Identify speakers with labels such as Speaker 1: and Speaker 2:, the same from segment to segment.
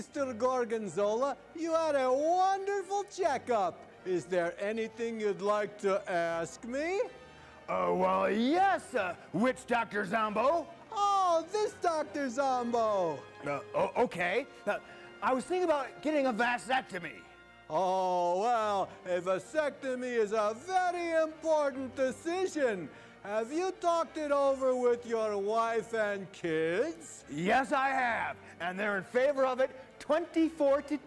Speaker 1: Mr. Gorgonzola, you had a wonderful checkup. Is there anything you'd like to ask me?
Speaker 2: Well, yes, which Dr. Zombo?
Speaker 1: Oh, this Dr. Zombo.
Speaker 2: Okay. I was thinking about getting a vasectomy.
Speaker 1: Oh, well, a vasectomy is a very important decision. Have you talked it over with your wife and kids?
Speaker 2: Yes, I have, and they're in favor of it 24-2.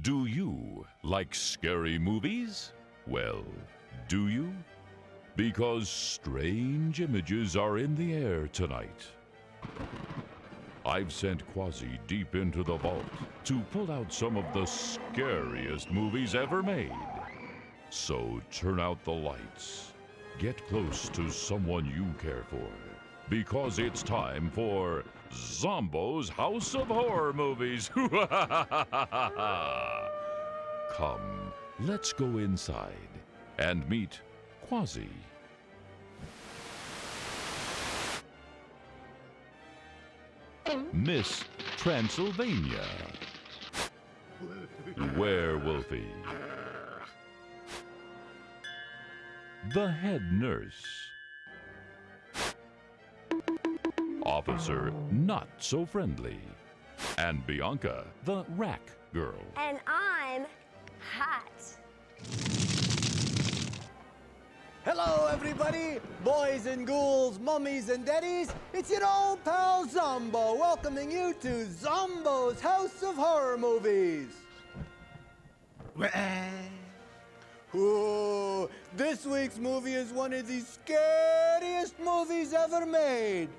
Speaker 3: Do you like scary movies? Well, do you? Because strange images are in the air tonight. I've sent Quasi deep into the vault to pull out some of the scariest movies ever made. So turn out the lights, get close to someone you care for, because it's time for Zombo's House of Horror Movies. Come, let's go inside and meet Quasi. Miss Transylvania. Werewolfie. The head nurse. Officer not so friendly. And Bianca, the rack girl.
Speaker 4: And I'm hot.
Speaker 1: Hello, everybody, boys and ghouls, mummies and daddies. It's your old pal Zombo, welcoming you to Zombo's House of Horror Movies. Ooh, this week's movie is one of the scariest movies ever made.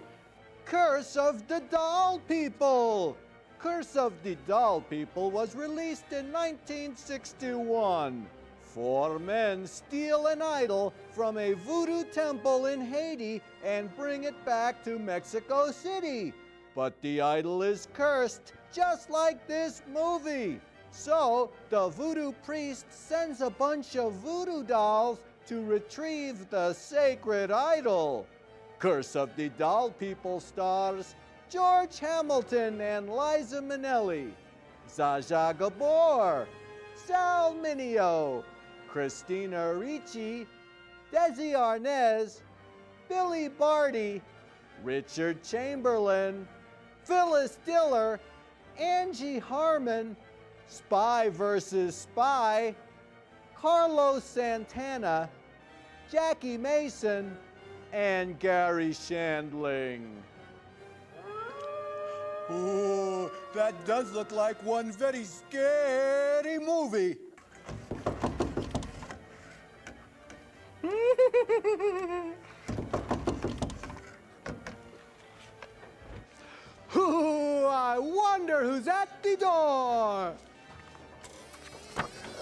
Speaker 1: Curse of the Doll People. Curse of the Doll People was released in 1961. 4 men steal an idol from a voodoo temple in Haiti and bring it back to Mexico City. But the idol is cursed, just like this movie. So the voodoo priest sends a bunch of voodoo dolls to retrieve the sacred idol. Curse of the Doll People stars George Hamilton and Liza Minnelli, Zsa Zsa Gabor, Sal Mineo, Christina Ricci, Desi Arnaz, Billy Barty, Richard Chamberlain, Phyllis Diller, Angie Harmon, Spy vs. Spy, Carlos Santana, Jackie Mason, and Gary Shandling. Ooh, that does look like one very scary movie. Ooh, I wonder who's at the door.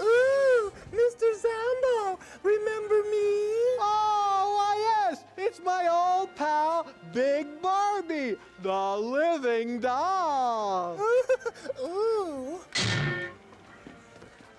Speaker 5: Ooh, Mr. Zombo, remember me?
Speaker 1: Oh, why yes, it's my old pal, Big Barbie, the living doll.
Speaker 5: Ooh.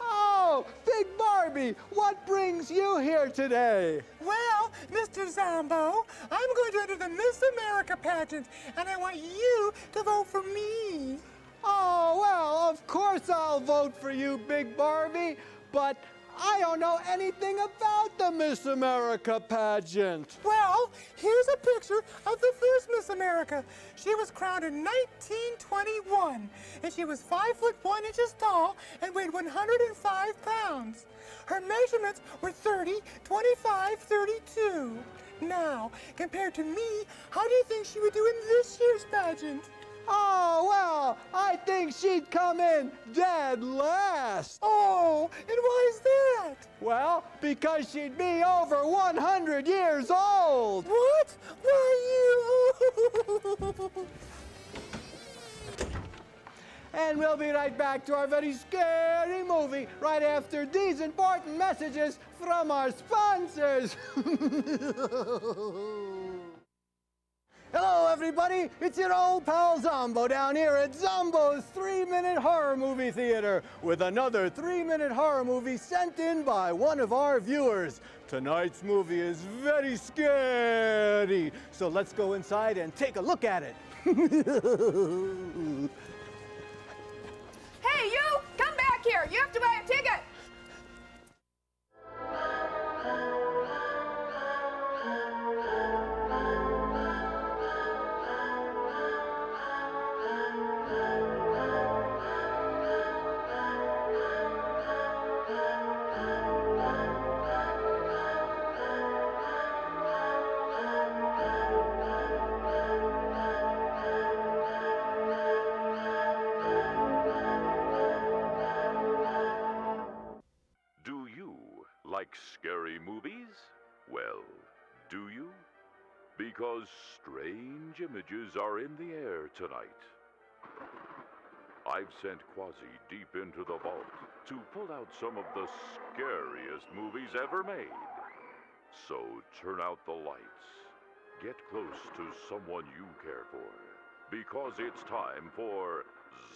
Speaker 1: Oh, Big Barbie, what brings you here today?
Speaker 5: Well, Mr. Zombo, I'm going to enter the Miss America pageant, and I want you to vote for me.
Speaker 1: Oh, well, of course I'll vote for you, Big Barbie, but I don't know anything about the Miss America pageant.
Speaker 5: Well, here's a picture of the first Miss America. She was crowned in 1921, and she was 5'1" tall and weighed 105 pounds. Her measurements were 30, 25, 32. Now, compared to me, how do you think she would do in this year's pageant?
Speaker 1: Oh, well, I think she'd come in dead last.
Speaker 5: Oh, and why is that?
Speaker 1: Well, because she'd be over 100 years old.
Speaker 5: What? Why you?
Speaker 1: And we'll be right back to our very scary movie right after these important messages from our sponsors. Hello, everybody. It's your old pal Zombo down here at Zombo's 3-Minute Horror Movie Theater with another 3-minute horror movie sent in by one of our viewers. Tonight's movie is very scary, so let's go inside and take a look at it.
Speaker 6: Hey, you! Come back here! You have to buy a ticket!
Speaker 3: Do you like scary movies? Well, do you? Because strange images are in the air tonight. I've sent Quasi deep into the vault to pull out some of the scariest movies ever made. So turn out the lights. Get close to someone you care for. Because it's time for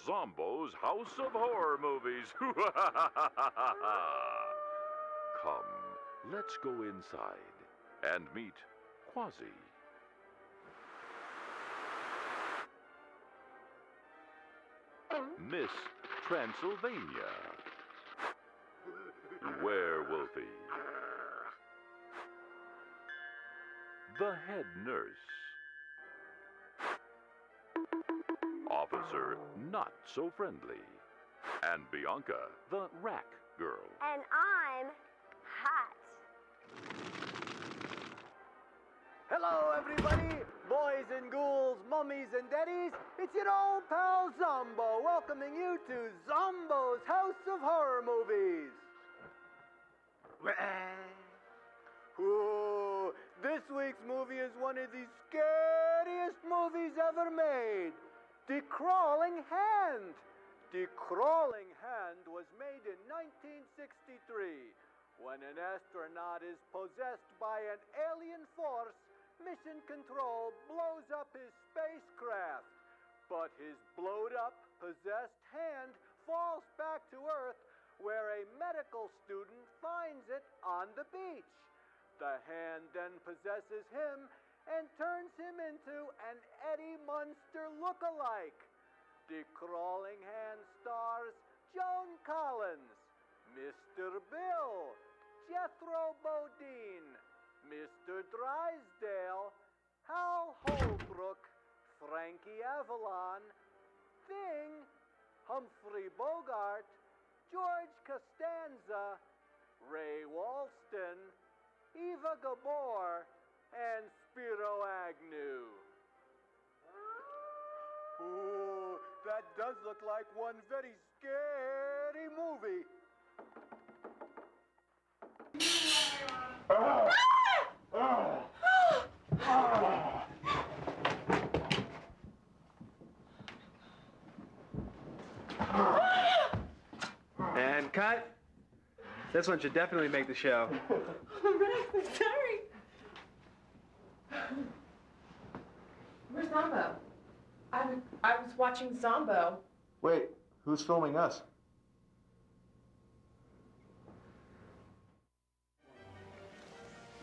Speaker 3: Zombo's House of Horror Movies. Come, let's go inside and meet Quasi. Miss Transylvania. Werewolfie. The head nurse. Officer not so friendly. And Bianca, the rack girl.
Speaker 4: And I'm hot.
Speaker 1: Hello, everybody, boys and ghouls, mummies and daddies. It's your old pal Zombo welcoming you to Zombo's House of Horror Movies. Ooh, this week's movie is one of the scariest movies ever made. The Crawling Hand. The Crawling Hand was made in 1963 when an astronaut is possessed by an alien force. Mission Control blows up his spacecraft, but his blowed-up, possessed hand falls back to Earth, where a medical student finds it on the beach. The hand then possesses him and turns him into an Eddie Munster look-alike. The Crawling Hand stars Joan Collins, Mr. Bill, Jethro Bodine, Mr. Drysdale, Hal Holbrook, Frankie Avalon, Thing, Humphrey Bogart, George Costanza, Ray Walston, Eva Gabor, and Spiro Agnew. Ooh, that does look like one very scary movie.
Speaker 2: And cut. This one should definitely make the show.
Speaker 6: I'm really sorry. Where's Zombo? I was watching Zombo.
Speaker 7: Wait, who's filming us?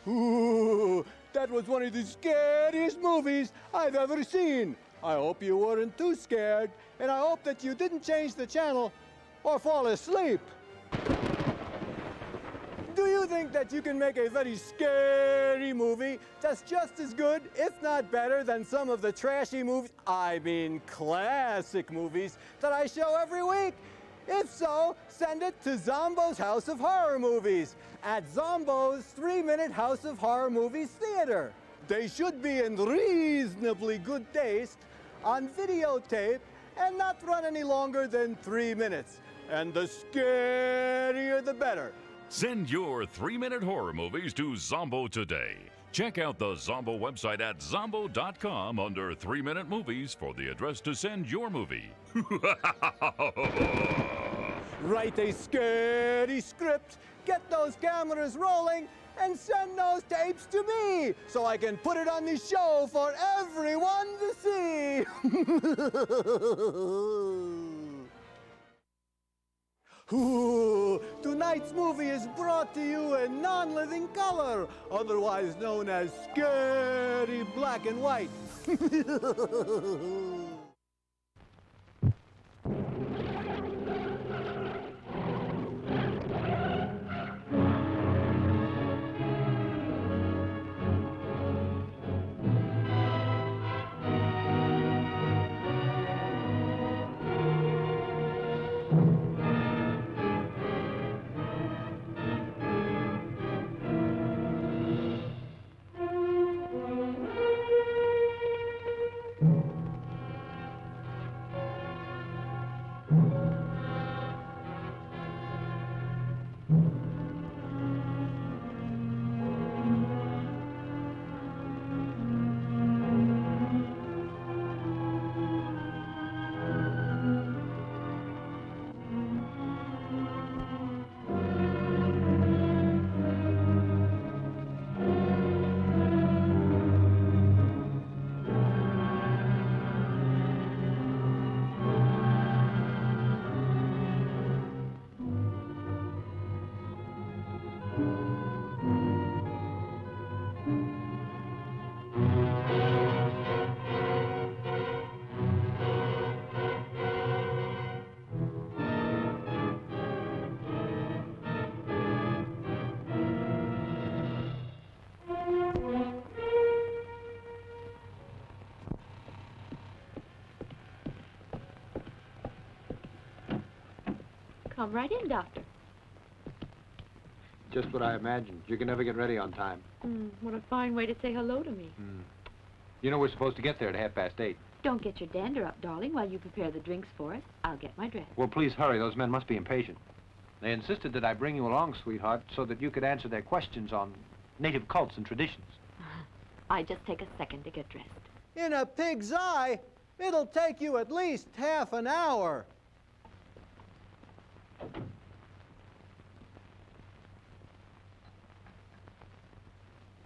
Speaker 1: Ooh, that was one of the scariest movies I've ever seen. I hope you weren't too scared, and I hope that you didn't change the channel or fall asleep. Do you think that you can make a very scary movie that's just as good, if not better, than some of the trashy movies, I mean classic movies, that I show every week? If so, send it to Zombo's House of Horror Movies at Zombo's 3-Minute House of Horror Movies Theater. They should be in reasonably good taste, on videotape, and not run any longer than 3 minutes. And the scarier the better.
Speaker 3: Send your 3-minute horror movies to Zombo today. Check out the Zombo website at zombo.com under 3-minute movies for the address to send your movie.
Speaker 1: Write a scary script get those cameras rolling and send those tapes to me so I can put it on the show for everyone to see. Ooh, tonight's movie is brought to you in non-living color, otherwise known as scary black and white.
Speaker 8: Come right in, Doctor.
Speaker 9: Just what I imagined. You can never get ready on time.
Speaker 8: What a fine way to say hello to me.
Speaker 9: You know we're supposed to get there at 8:30.
Speaker 8: Don't get your dander up, darling, while you prepare the drinks for us. I'll get my dress.
Speaker 9: Well, please hurry. Those men must be impatient. They insisted that I bring you along, sweetheart, so that you could answer their questions on native cults and traditions.
Speaker 8: I just take a second to get dressed.
Speaker 1: In a pig's eye, it'll take you at least half an hour.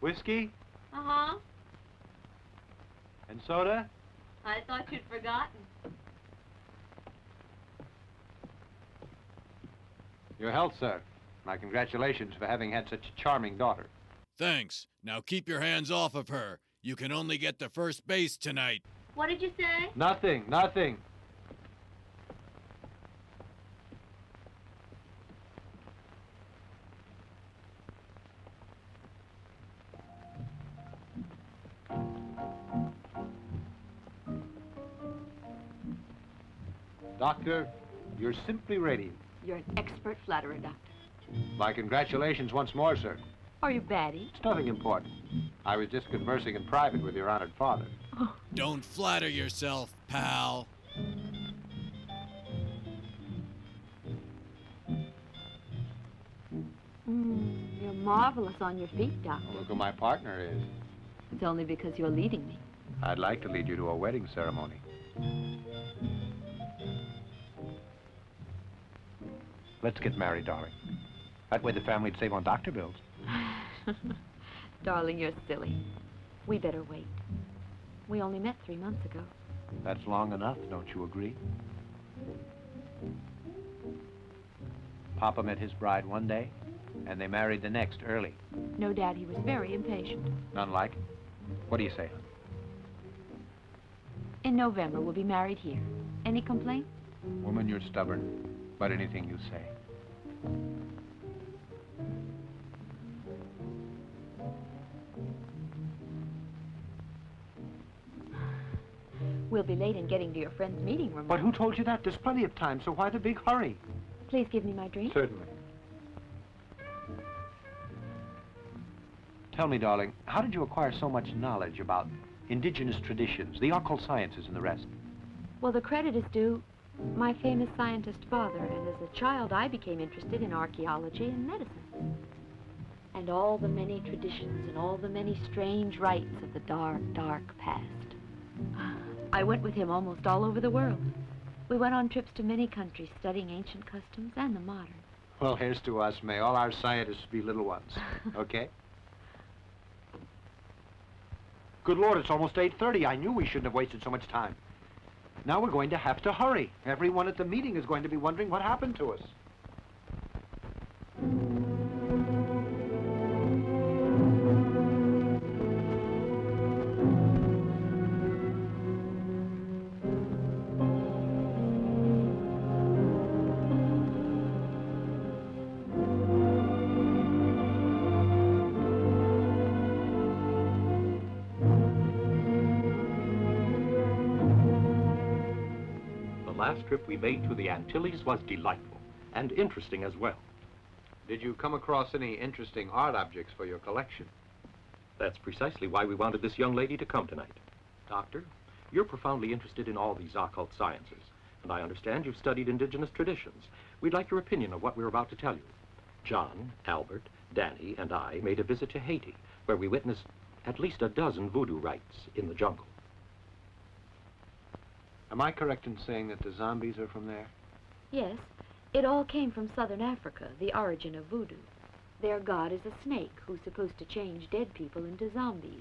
Speaker 9: Whiskey
Speaker 8: Uh-huh.
Speaker 9: and soda?
Speaker 8: I thought you'd forgotten.
Speaker 9: Your health, sir. My congratulations for having had such a charming daughter.
Speaker 10: Thanks. Now keep your hands off of her. You can only get to first base tonight.
Speaker 8: What did you say?
Speaker 9: Nothing, nothing. Doctor, you're simply radiant.
Speaker 8: You're an expert flatterer, Doctor.
Speaker 9: My congratulations once more, sir.
Speaker 8: Are you batty?
Speaker 9: It's nothing important. I was just conversing in private with your honored father.
Speaker 10: Don't flatter yourself, pal.
Speaker 8: You're marvelous on your feet, Doctor.
Speaker 9: Look who my partner is.
Speaker 8: It's only because you're leading me.
Speaker 9: I'd like to lead you to a wedding ceremony. Let's get married, darling. That way the family'd save on doctor bills.
Speaker 8: Darling, you're silly. We better wait. We only met 3 months ago.
Speaker 9: That's long enough, don't you agree? Papa met his bride one day, and they married the next early.
Speaker 8: No doubt he was very impatient.
Speaker 9: None like it. What do you say, hon?
Speaker 8: In November, we'll be married here. Any complaints?
Speaker 9: Woman, you're stubborn, but anything you say.
Speaker 8: We'll be late in getting to your friend's meeting room.
Speaker 9: But who told you that? There's plenty of time, so why the big hurry?
Speaker 8: Please give me my drink.
Speaker 9: Certainly. Tell me, darling, how did you acquire so much knowledge about indigenous traditions, the occult sciences, and the rest?
Speaker 8: Well, the credit is due my famous scientist father, and as a child I became interested in archaeology and medicine. And all the many traditions and all the many strange rites of the dark, dark past. I went with him almost all over the world. We went on trips to many countries studying ancient customs and the modern.
Speaker 9: Well, here's to us. May all our scientists be little ones. Okay? Good Lord, it's almost 8:30. I knew we shouldn't have wasted so much time. Now we're going to have to hurry. Everyone at the meeting is going to be wondering what happened to us.
Speaker 11: The last trip we made to the Antilles was delightful and interesting as well.
Speaker 9: Did you come across any interesting art objects for your collection?
Speaker 11: That's precisely why we wanted this young lady to come tonight. Doctor, you're profoundly interested in all these occult sciences, and I understand you've studied indigenous traditions. We'd like your opinion of what we're about to tell you. John, Albert, Danny, and I made a visit to Haiti, where we witnessed at least a dozen voodoo rites in the jungle.
Speaker 9: Am I correct in saying that the zombies are from there?
Speaker 8: Yes, it all came from southern Africa, the origin of voodoo. Their god is a snake who's supposed to change dead people into zombies.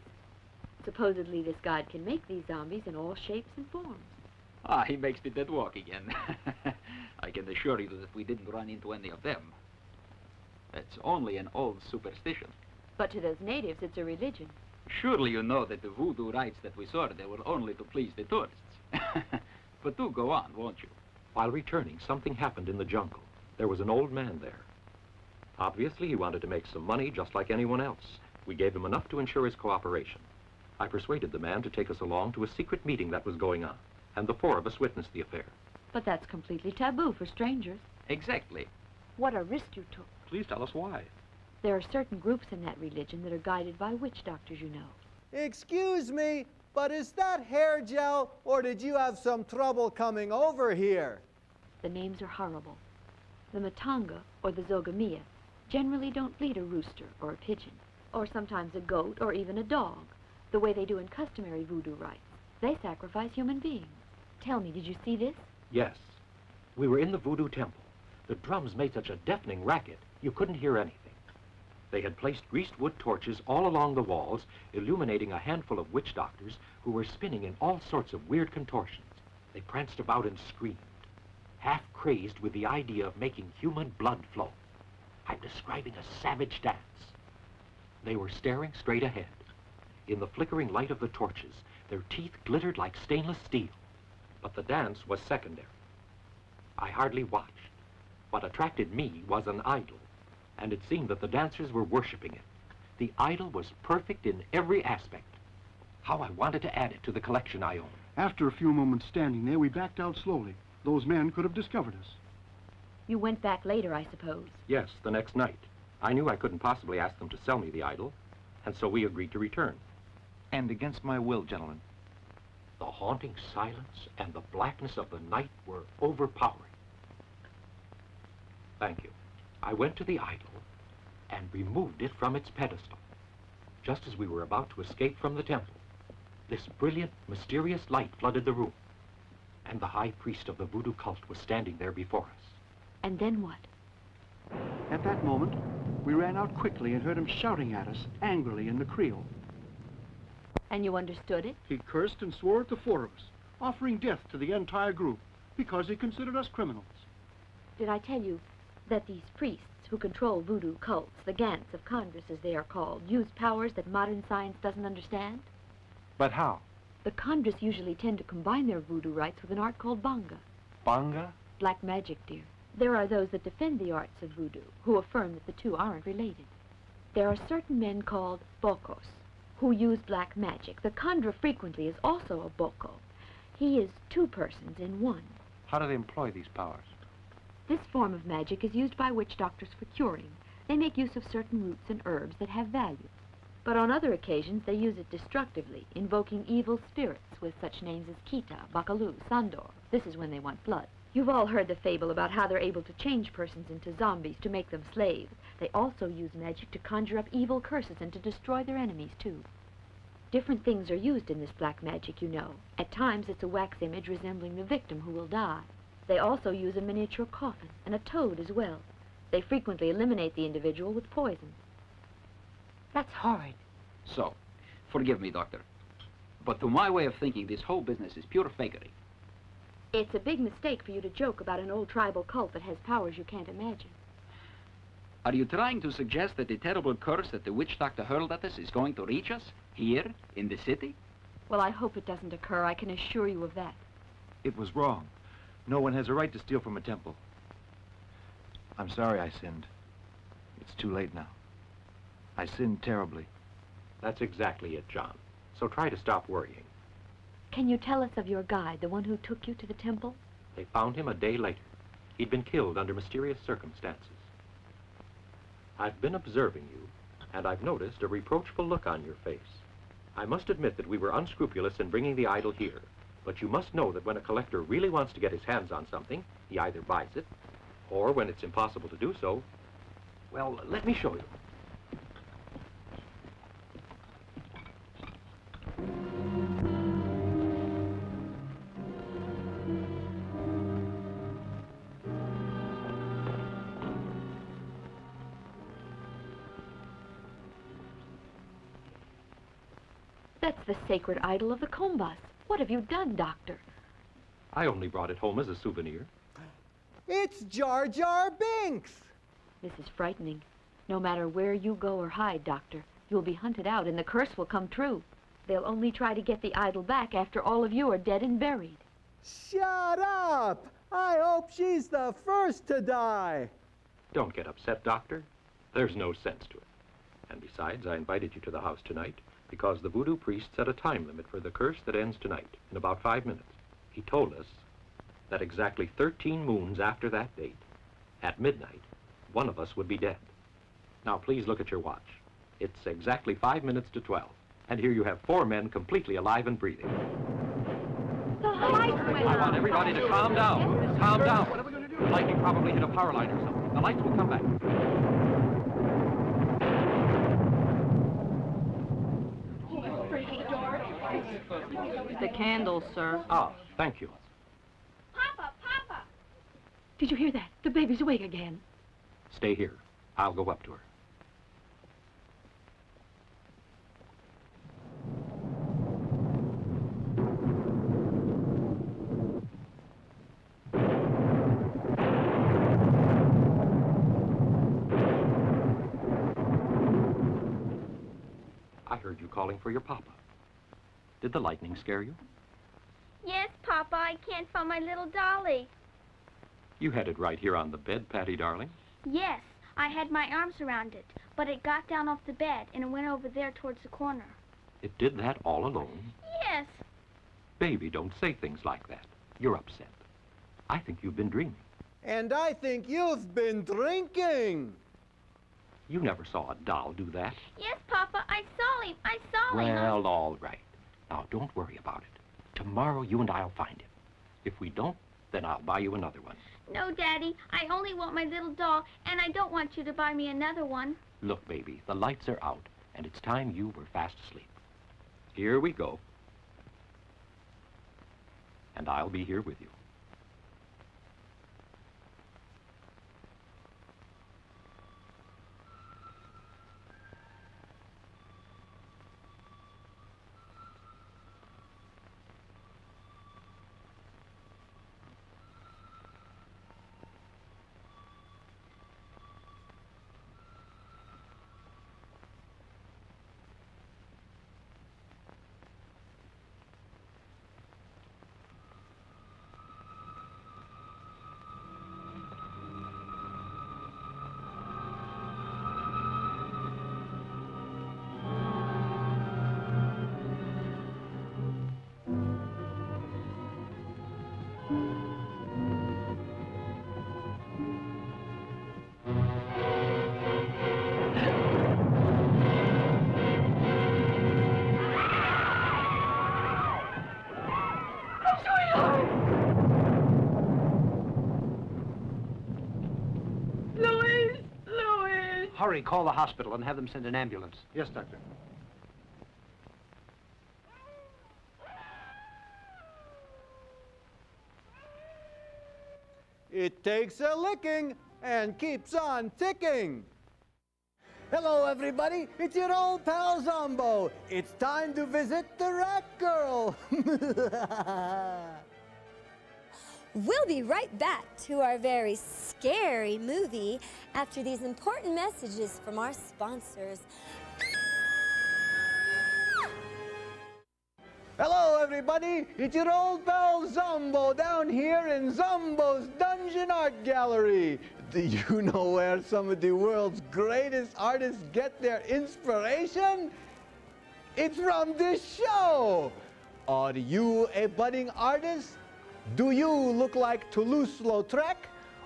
Speaker 8: Supposedly this god can make these zombies in all shapes and forms.
Speaker 12: Ah, he makes the dead walk again. I can assure you that we didn't run into any of them. That's only an old superstition.
Speaker 8: But to those natives, it's a religion.
Speaker 12: Surely you know that the voodoo rites that we saw there were only to please the tourists. But do go on, won't you?
Speaker 11: While returning, something happened in the jungle. There was an old man there. Obviously, he wanted to make some money just like anyone else. We gave him enough to ensure his cooperation. I persuaded the man to take us along to a secret meeting that was going on, and the four of us witnessed the affair.
Speaker 8: But that's completely taboo for strangers.
Speaker 12: Exactly.
Speaker 8: What a risk you took.
Speaker 11: Please tell us why.
Speaker 8: There are certain groups in that religion that are guided by witch doctors, you know.
Speaker 1: Excuse me, but is that hair gel, or did you have some trouble coming over here?
Speaker 8: The names are horrible. The Matanga, or the Zogamia, generally don't lead a rooster or a pigeon, or sometimes a goat or even a dog, the way they do in customary voodoo rites. They sacrifice human beings. Tell me, did you see this?
Speaker 11: Yes. We were in the voodoo temple. The drums made such a deafening racket, you couldn't hear anything. They had placed greased wood torches all along the walls, illuminating a handful of witch doctors who were spinning in all sorts of weird contortions. They pranced about and screamed, half crazed with the idea of making human blood flow. I'm describing a savage dance. They were staring straight ahead. In the flickering light of the torches, their teeth glittered like stainless steel. But the dance was secondary. I hardly watched. What attracted me was an idol, and it seemed that the dancers were worshiping it. The idol was perfect in every aspect. How I wanted to add it to the collection I own.
Speaker 7: After a few moments standing there, we backed out slowly. Those men could have discovered us.
Speaker 8: You went back later, I suppose.
Speaker 11: Yes, the next night. I knew I couldn't possibly ask them to sell me the idol, and so we agreed to return.
Speaker 9: And against my will, gentlemen.
Speaker 11: The haunting silence and the blackness of the night were overpowering. Thank you. I went to the idol and removed it from its pedestal. Just as we were about to escape from the temple, this brilliant, mysterious light flooded the room, and the high priest of the voodoo cult was standing there before us.
Speaker 8: And then what?
Speaker 7: At that moment, we ran out quickly and heard him shouting at us angrily in the Creole.
Speaker 8: And you understood it?
Speaker 7: He cursed and swore at the four of us, offering death to the entire group because he considered us criminals.
Speaker 8: Did I tell you that these priests who control voodoo cults, the Gants of Congress as they are called, use powers that modern science doesn't understand?
Speaker 9: But how?
Speaker 8: The Congress usually tend to combine their voodoo rites with an art called banga.
Speaker 9: Banga?
Speaker 8: Black magic, dear. There are those that defend the arts of voodoo, who affirm that the two aren't related. There are certain men called bocos, who use black magic. The conjurer frequently is also a boko. He is two persons in one.
Speaker 9: How do they employ these powers?
Speaker 8: This form of magic is used by witch doctors for curing. They make use of certain roots and herbs that have value. But on other occasions, they use it destructively, invoking evil spirits with such names as Kita, Bakalu, Sandor. This is when they want blood. You've all heard the fable about how they're able to change persons into zombies to make them slaves. They also use magic to conjure up evil curses and to destroy their enemies, too. Different things are used in this black magic, you know. At times, it's a wax image resembling the victim who will die. They also use a miniature coffin and a toad as well. They frequently eliminate the individual with poison.
Speaker 13: That's horrid.
Speaker 12: So, forgive me, Doctor. But to my way of thinking, this whole business is pure fakery.
Speaker 8: It's a big mistake for you to joke about an old tribal cult that has powers you can't imagine.
Speaker 12: Are you trying to suggest that the terrible curse that the witch doctor hurled at us is going to reach us here in the city?
Speaker 8: Well, I hope it doesn't occur. I can assure you of that.
Speaker 9: It was wrong. No one has a right to steal from a temple. I'm sorry I sinned. It's too late now. I sinned terribly.
Speaker 11: That's exactly it, John. So try to stop worrying.
Speaker 8: Can you tell us of your guide, the one who took you to the temple?
Speaker 11: They found him a day later. He'd been killed under mysterious circumstances. I've been observing you, and I've noticed a reproachful look on your face. I must admit that we were unscrupulous in bringing the idol here, but you must know that when a collector really wants to get his hands on something, he either buys it, or when it's impossible to do so, well, let me show you.
Speaker 8: That's the sacred idol of the Combas. What have you done, Doctor?
Speaker 11: I only brought it home as a souvenir.
Speaker 1: It's Jar Jar Binks!
Speaker 8: This is frightening. No matter where you go or hide, Doctor, you'll be hunted out and the curse will come true. They'll only try to get the idol back after all of you are dead and buried.
Speaker 1: Shut up! I hope she's the first to die!
Speaker 11: Don't get upset, Doctor. There's no sense to it. And besides, I invited you to the house tonight because the voodoo priest set a time limit for the curse that ends tonight, in about 5 minutes. He told us that exactly 13 moons after that date, at midnight, one of us would be dead. Now, please look at your watch. It's exactly 5 minutes to 12. And here you have 4 men completely alive and breathing.
Speaker 8: The lights went
Speaker 11: I
Speaker 8: out.
Speaker 11: want everybody to calm down. Calm down. What are we going to do? The lightning probably hit a power line or something. The lights will come back.
Speaker 8: The candles, sir.
Speaker 11: Ah, thank you.
Speaker 6: Papa, Papa!
Speaker 8: Did you hear that? The baby's awake again.
Speaker 11: Stay here. I'll go up to her. I heard you calling for your papa. Did the lightning scare you?
Speaker 4: Yes, Papa, I can't find my little dolly.
Speaker 11: You had it right here on the bed, Patty, darling.
Speaker 4: Yes, I had my arms around it, but it got down off the bed and it went over there towards the corner.
Speaker 11: It did that all alone?
Speaker 4: Yes.
Speaker 11: Baby, don't say things like that. You're upset. I think you've been dreaming.
Speaker 1: And I think you've been drinking!
Speaker 11: You never saw a doll do that.
Speaker 4: Yes, Papa, I saw him. I saw him.
Speaker 11: Well, all right. Now, don't worry about it. Tomorrow, you and I'll find him. If we don't, then I'll buy you another one.
Speaker 4: No, Daddy, I only want my little doll, and I don't want you to buy me another one.
Speaker 11: Look, baby, the lights are out, and it's time you were fast asleep. Here we go. And I'll be here with you.
Speaker 9: Hurry, call the hospital and have them send an ambulance.
Speaker 7: Yes, Doctor.
Speaker 1: It takes a licking, and keeps on ticking. Hello, everybody. It's your old pal Zombo. It's time to visit the Rat Girl.
Speaker 14: We'll be right back to our very scary movie after these important messages from our sponsors.
Speaker 1: Hello, everybody. It's your old pal Zombo down here in Zombo's Dungeon Art Gallery. Do you know where some of the world's greatest artists get their inspiration? It's from this show. Are you a budding artist? Do you look like Toulouse-Lautrec?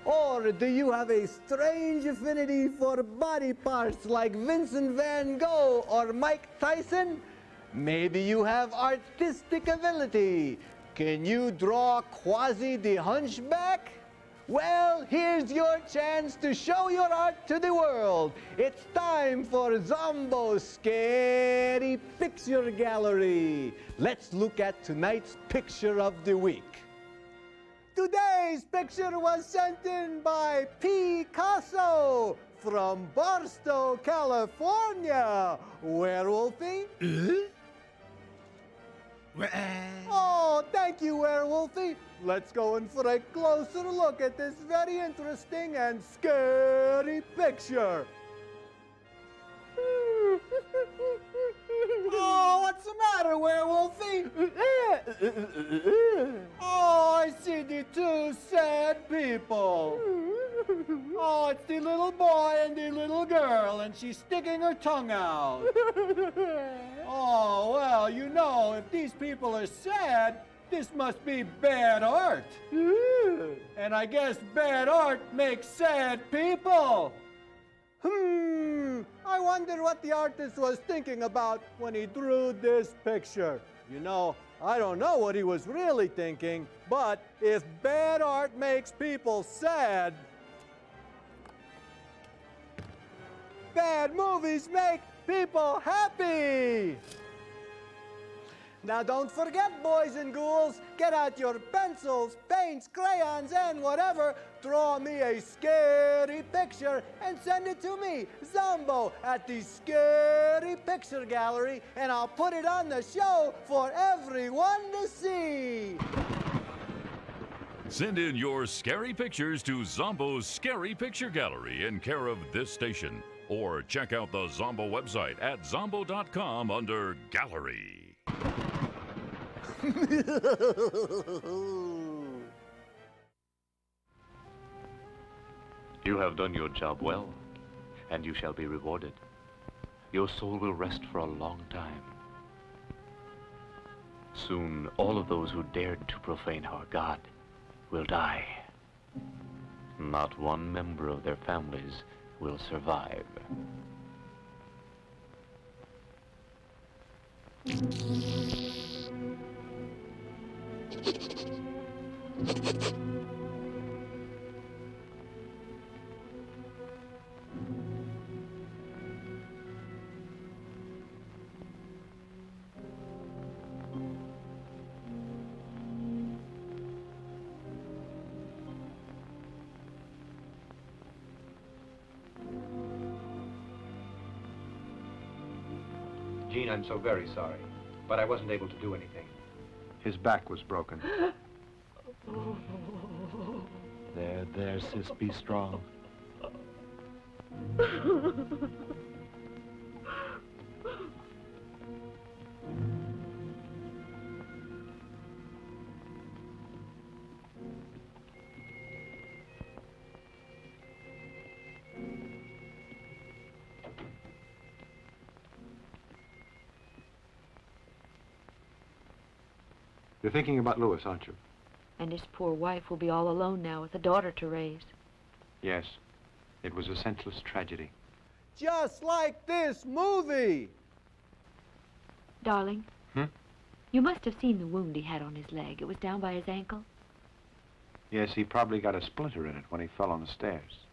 Speaker 1: Or do you have a strange affinity for body parts like Vincent van Gogh or Mike Tyson? Maybe you have artistic ability. Can you draw Quasi the Hunchback? Well, here's your chance to show your art to the world. It's time for Zombo's Scary Picture Gallery. Let's look at tonight's picture of the week. Today's picture was sent in by Picasso from Barstow, California. Werewolfie? Oh, thank you, Werewolfie. Let's go in for a closer look at this very interesting and scary picture. Oh, what's the matter, Werewolfie? Oh, I see the two sad people. Oh, it's the little boy and the little girl, and she's sticking her tongue out. Oh, well, you know, if these people are sad, this must be bad art. And I guess bad art makes sad people. I wonder what the artist was thinking about when he drew this picture. You know, I don't know what he was really thinking, but if bad art makes people sad, bad movies make people happy. Now don't forget, boys and ghouls, get out your pencils, paints, crayons, and whatever. Draw me a scary picture and send it to me, Zombo, at the Scary Picture Gallery, and I'll put it on the show for everyone to see.
Speaker 3: Send in your scary pictures to Zombo's Scary Picture Gallery in care of this station. Or check out the Zombo website at zombo.com under Gallery.
Speaker 15: You have done your job well, and you shall be rewarded. Your soul will rest for a long time. Soon, all of those who dared to profane our God will die. Not one member of their families will survive.
Speaker 9: Gene, I'm so very sorry, but I wasn't able to do anything. His back was broken. There, sis, be strong. You're thinking about Louis, aren't you?
Speaker 8: And his poor wife will be all alone now with a daughter to raise.
Speaker 9: Yes. It was a senseless tragedy.
Speaker 1: Just like this movie.
Speaker 8: Darling, you must have seen the wound he had on his leg. It was down by his ankle.
Speaker 9: Yes, he probably got a splinter in it when he fell on the stairs.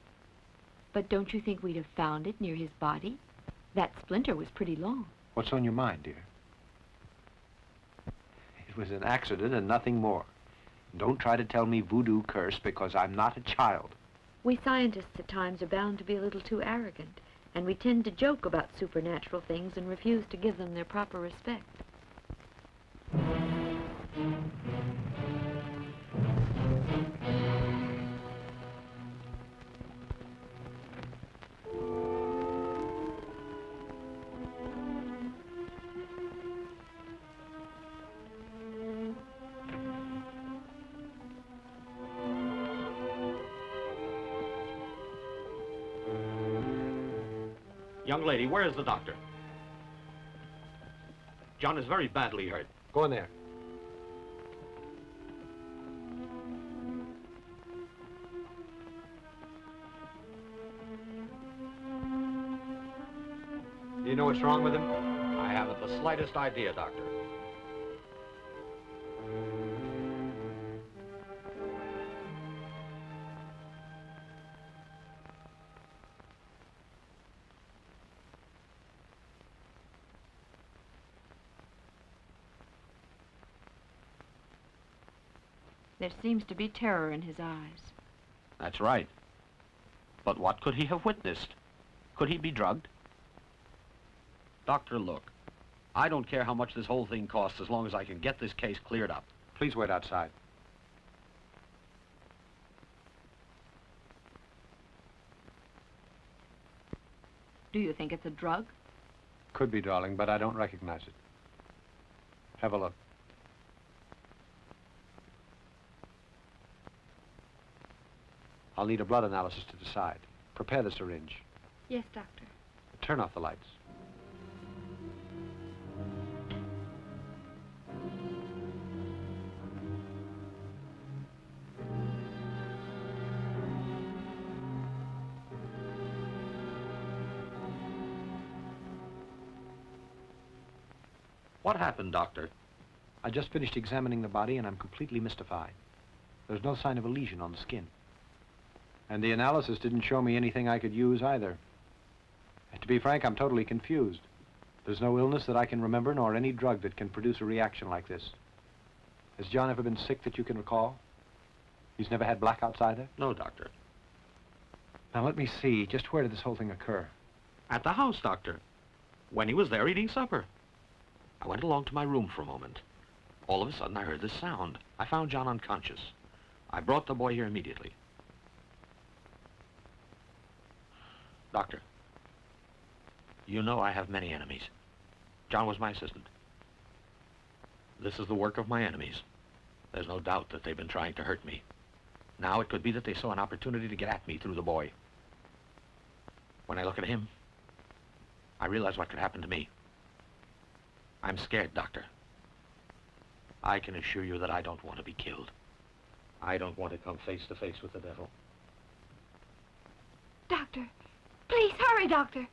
Speaker 8: But don't you think we'd have found it near his body? That splinter was pretty long.
Speaker 9: What's on your mind, dear? It was an accident and nothing more. Don't try to tell me voodoo curse because I'm not a child.
Speaker 8: We scientists at times are bound to be a little too arrogant, and we tend to joke about supernatural things and refuse to give them their proper respect.
Speaker 11: Young lady, where is the doctor? John is very badly hurt.
Speaker 9: Go in there. Do you know what's wrong with him?
Speaker 11: I haven't the slightest idea, Doctor.
Speaker 8: There seems to be terror in his eyes.
Speaker 11: That's right. But what could he have witnessed? Could he be drugged? Doctor, look. I don't care how much this whole thing costs as long as I can get this case cleared up.
Speaker 9: Please wait outside.
Speaker 8: Do you think it's a drug?
Speaker 9: Could be, darling, but I don't recognize it. Have a look. I'll need a blood analysis to decide. Prepare the syringe.
Speaker 8: Yes, Doctor.
Speaker 9: Turn off the lights.
Speaker 11: What happened, Doctor?
Speaker 9: I just finished examining the body and I'm completely mystified. There's no sign of a lesion on the skin. And the analysis didn't show me anything I could use either. And to be frank, I'm totally confused. There's no illness that I can remember, nor any drug that can produce a reaction like this. Has John ever been sick that you can recall? He's never had blackouts either?
Speaker 11: No, Doctor.
Speaker 9: Now let me see, just where did this whole thing occur?
Speaker 11: At the house, Doctor. When he was there eating supper. I went along to my room for a moment. All of a sudden, I heard this sound. I found John unconscious. I brought the boy here immediately. Doctor, you know I have many enemies. John was my assistant. This is the work of my enemies. There's no doubt that they've been trying to hurt me. Now it could be that they saw an opportunity to get at me through the boy. When I look at him, I realize what could happen to me. I'm scared, Doctor. I can assure you that I don't want to be killed. I don't want to come face to face with the devil.
Speaker 13: Doctor, please hurry, Doctor.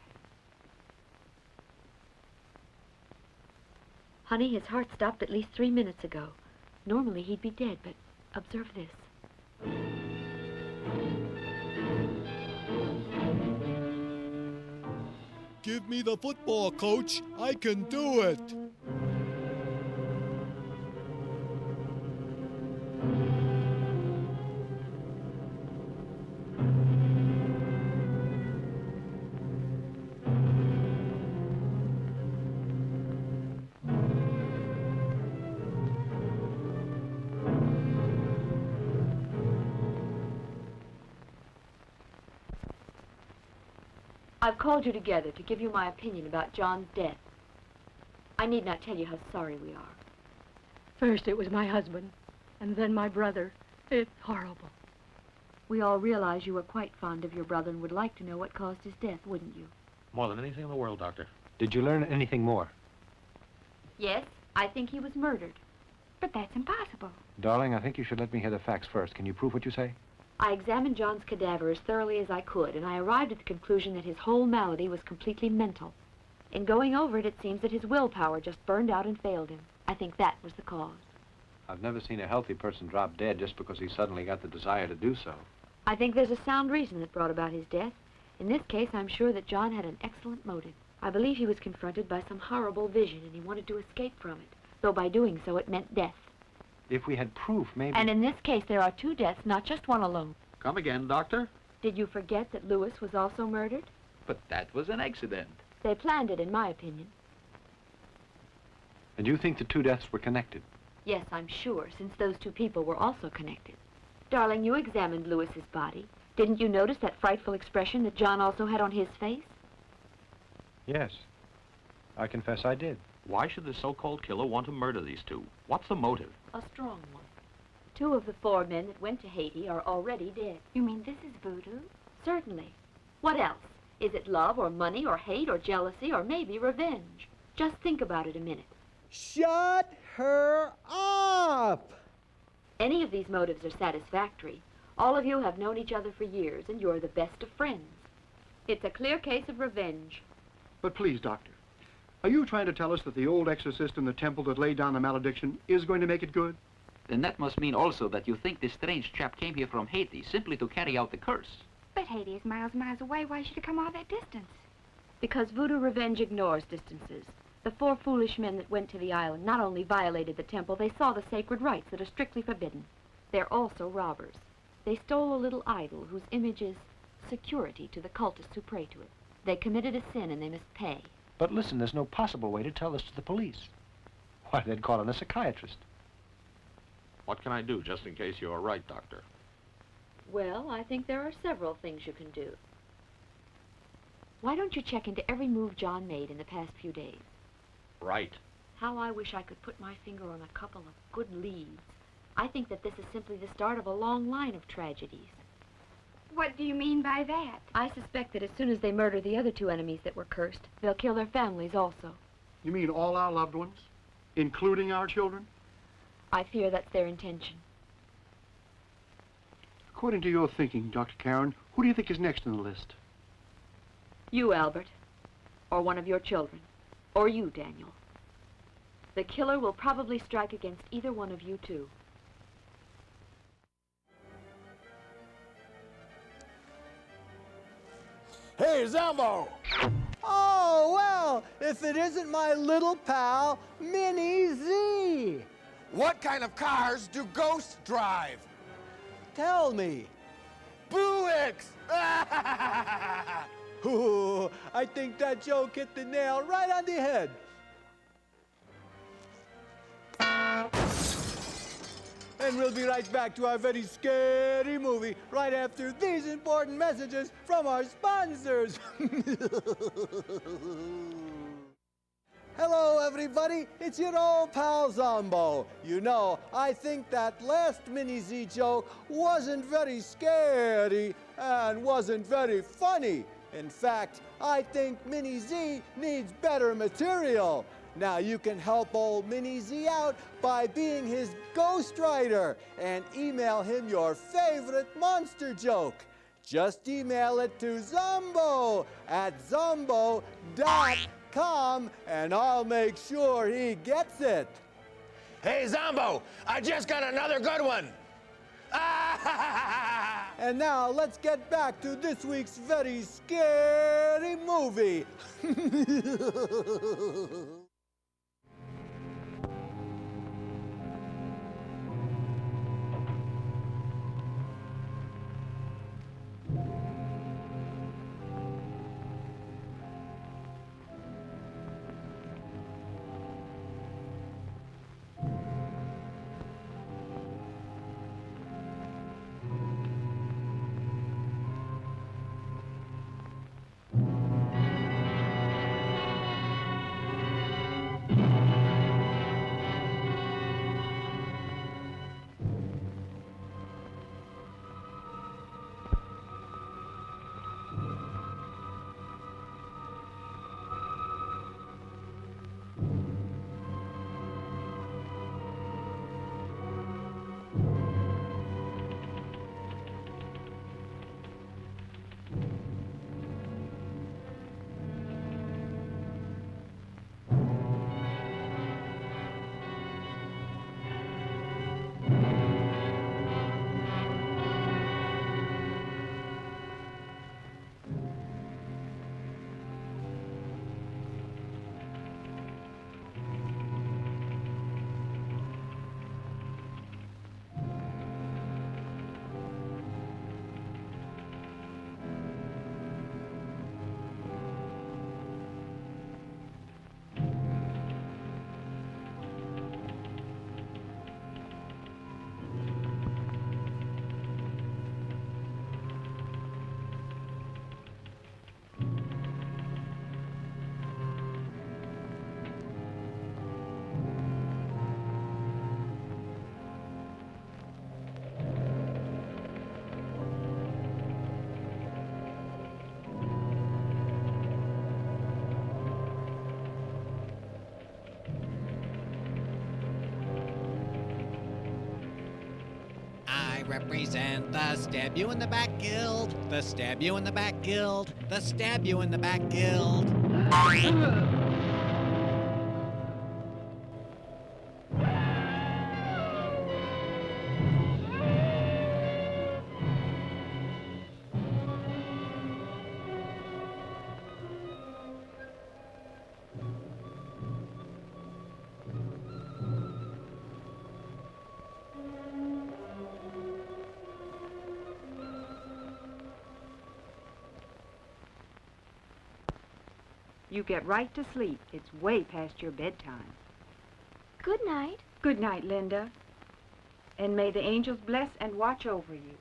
Speaker 8: Honey, his heart stopped at least 3 minutes ago. Normally he'd be dead, but observe this.
Speaker 10: Give me the football, Coach. I can do it.
Speaker 8: I've called you together to give you my opinion about John's death. I need not tell you how sorry we are.
Speaker 13: First it was my husband, and then my brother. It's horrible.
Speaker 8: We all realize you were quite fond of your brother and would like to know what caused his death, wouldn't you?
Speaker 11: More than anything in the world, Doctor.
Speaker 9: Did you learn anything more?
Speaker 8: Yes, I think he was murdered.
Speaker 13: But that's impossible.
Speaker 9: Darling, I think you should let me hear the facts first. Can you prove what you say?
Speaker 8: I examined John's cadaver as thoroughly as I could, and I arrived at the conclusion that his whole malady was completely mental. In going over it, it seems that his willpower just burned out and failed him. I think that was the cause.
Speaker 9: I've never seen a healthy person drop dead just because he suddenly got the desire to do so.
Speaker 8: I think there's a sound reason that brought about his death. In this case, I'm sure that John had an excellent motive. I believe he was confronted by some horrible vision, and he wanted to escape from it, though by doing so it meant death.
Speaker 9: If we had proof, maybe...
Speaker 8: And in this case, there are 2 deaths, not just one alone.
Speaker 11: Come again, Doctor.
Speaker 8: Did you forget that Lewis was also murdered?
Speaker 12: But that was an accident.
Speaker 8: They planned it, in my opinion.
Speaker 9: And you think the two deaths were connected?
Speaker 8: Yes, I'm sure, since those two people were also connected. Darling, you examined Lewis's body. Didn't you notice that frightful expression that John also had on his face?
Speaker 9: Yes. I confess I did.
Speaker 15: Why should the so-called killer want to murder these two? What's the motive?
Speaker 8: A strong one. 2 of the 4 men that went to Haiti are already dead.
Speaker 4: You mean this is voodoo?
Speaker 8: Certainly. What else? Is it love or money or hate or jealousy or maybe revenge? Just think about it a minute.
Speaker 1: Shut her up!
Speaker 8: Any of these motives are satisfactory. All of you have known each other for years, and you're the best of friends. It's a clear case of revenge.
Speaker 7: But please, Doctor, are you trying to tell us that the old exorcist in the temple that laid down the malediction is going to make it good?
Speaker 12: Then that must mean also that you think this strange chap came here from Haiti simply to carry out the curse.
Speaker 4: But Haiti is miles and miles away. Why should he come all that distance?
Speaker 8: Because voodoo revenge ignores distances. The 4 foolish men that went to the island not only violated the temple, they saw the sacred rites that are strictly forbidden. They're also robbers. They stole a little idol whose image is security to the cultists who pray to it. They committed a sin and they must pay.
Speaker 9: But listen, there's no possible way to tell this to the police. Why, they'd call in a psychiatrist.
Speaker 15: What can I do, just in case you're right, Doctor?
Speaker 8: Well, I think there are several things you can do. Why don't you check into every move John made in the past few days?
Speaker 15: Right.
Speaker 8: How I wish I could put my finger on a couple of good leads. I think that this is simply the start of a long line of tragedies.
Speaker 4: What do you mean by that?
Speaker 8: I suspect that as soon as they murder the other 2 enemies that were cursed, they'll kill their families also.
Speaker 7: You mean all our loved ones, including our children?
Speaker 8: I fear that's their intention.
Speaker 7: According to your thinking, Dr. Karen, who do you think is next on the list?
Speaker 8: You, Albert. Or one of your children. Or you, Daniel. The killer will probably strike against either one of you two.
Speaker 2: Hey, Zombo!
Speaker 1: Oh, well, if it isn't my little pal, Minnie Z.
Speaker 2: What kind of cars do ghosts drive?
Speaker 1: Tell me.
Speaker 2: Buicks!
Speaker 1: Ooh, I think that joke hit the nail right on the head. And we'll be right back to our very scary movie right after these important messages from our sponsors. Hello, everybody. It's your old pal Zombo. You know, I think that last Mini-Z joke wasn't very scary and wasn't very funny. In fact, I think Mini-Z needs better material. Now, you can help old Mini-Z out by being his ghostwriter and email him your favorite monster joke. Just email it to Zombo at zombo.com and I'll make sure he gets it.
Speaker 2: Hey, Zombo, I just got another good one.
Speaker 1: And now let's get back to this week's very scary movie.
Speaker 16: represent the Stab You in the Back Guild, the Stab You in the Back Guild, the Stab You in the Back Guild.
Speaker 17: You get right to sleep. It's way past your bedtime.
Speaker 4: Good night.
Speaker 17: Good night, Linda. And may the angels bless and watch over you.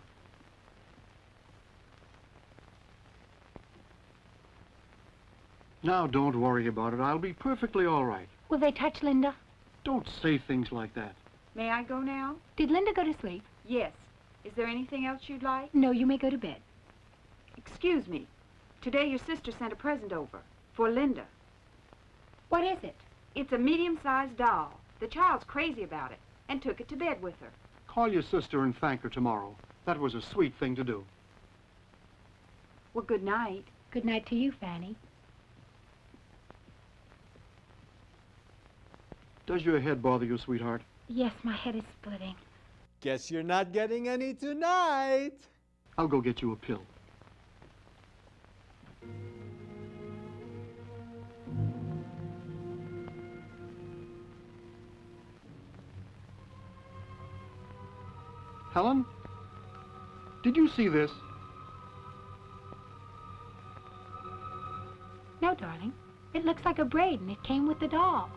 Speaker 7: Now, don't worry about it. I'll be perfectly all right.
Speaker 13: Will they touch Linda?
Speaker 7: Don't say things like that.
Speaker 17: May I go now?
Speaker 13: Did Linda go to sleep?
Speaker 17: Yes. Is there anything else you'd like?
Speaker 13: No, you may go to bed.
Speaker 17: Excuse me. Today your sister sent a present over. For Linda.
Speaker 13: What is it?
Speaker 17: It's a medium-sized doll. The child's crazy about it and took it to bed with her.
Speaker 7: Call your sister and thank her tomorrow. That was a sweet thing to do.
Speaker 17: Well, good night.
Speaker 13: Good night to you, Fanny.
Speaker 7: Does your head bother you, sweetheart?
Speaker 13: Yes, my head is splitting.
Speaker 1: Guess you're not getting any tonight.
Speaker 7: I'll go get you a pill. Helen? Did you see this?
Speaker 13: No, darling. It looks like a braid, and it came with the doll.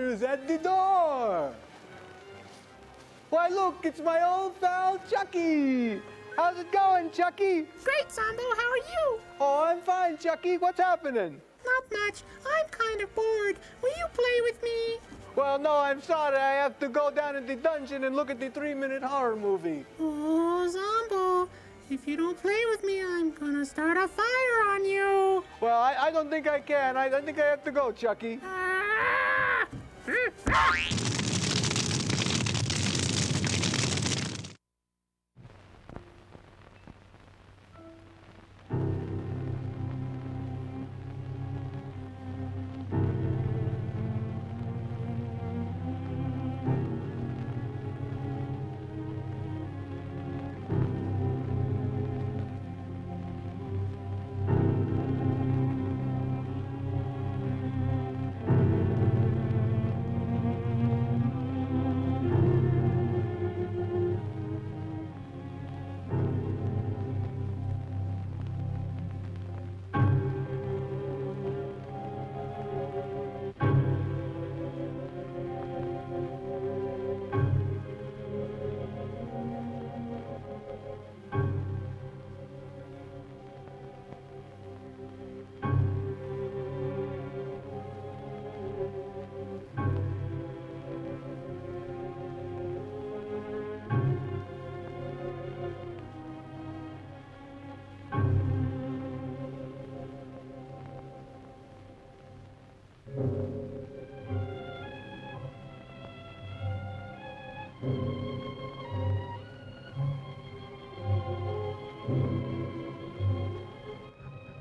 Speaker 1: who's at the door. Why, look, it's my old pal, Chucky. How's it going, Chucky?
Speaker 5: Great, Zombo. How are you?
Speaker 1: Oh, I'm fine, Chucky. What's happening?
Speaker 5: Not much. I'm kind of bored. Will you play with me?
Speaker 1: Well, no, I'm sorry. I have to go down in the dungeon and look at the 3-minute horror movie.
Speaker 5: Oh, Zombo. If you don't play with me, I'm gonna start a fire on you.
Speaker 1: Well, I don't think I can. I think I have to go, Chucky.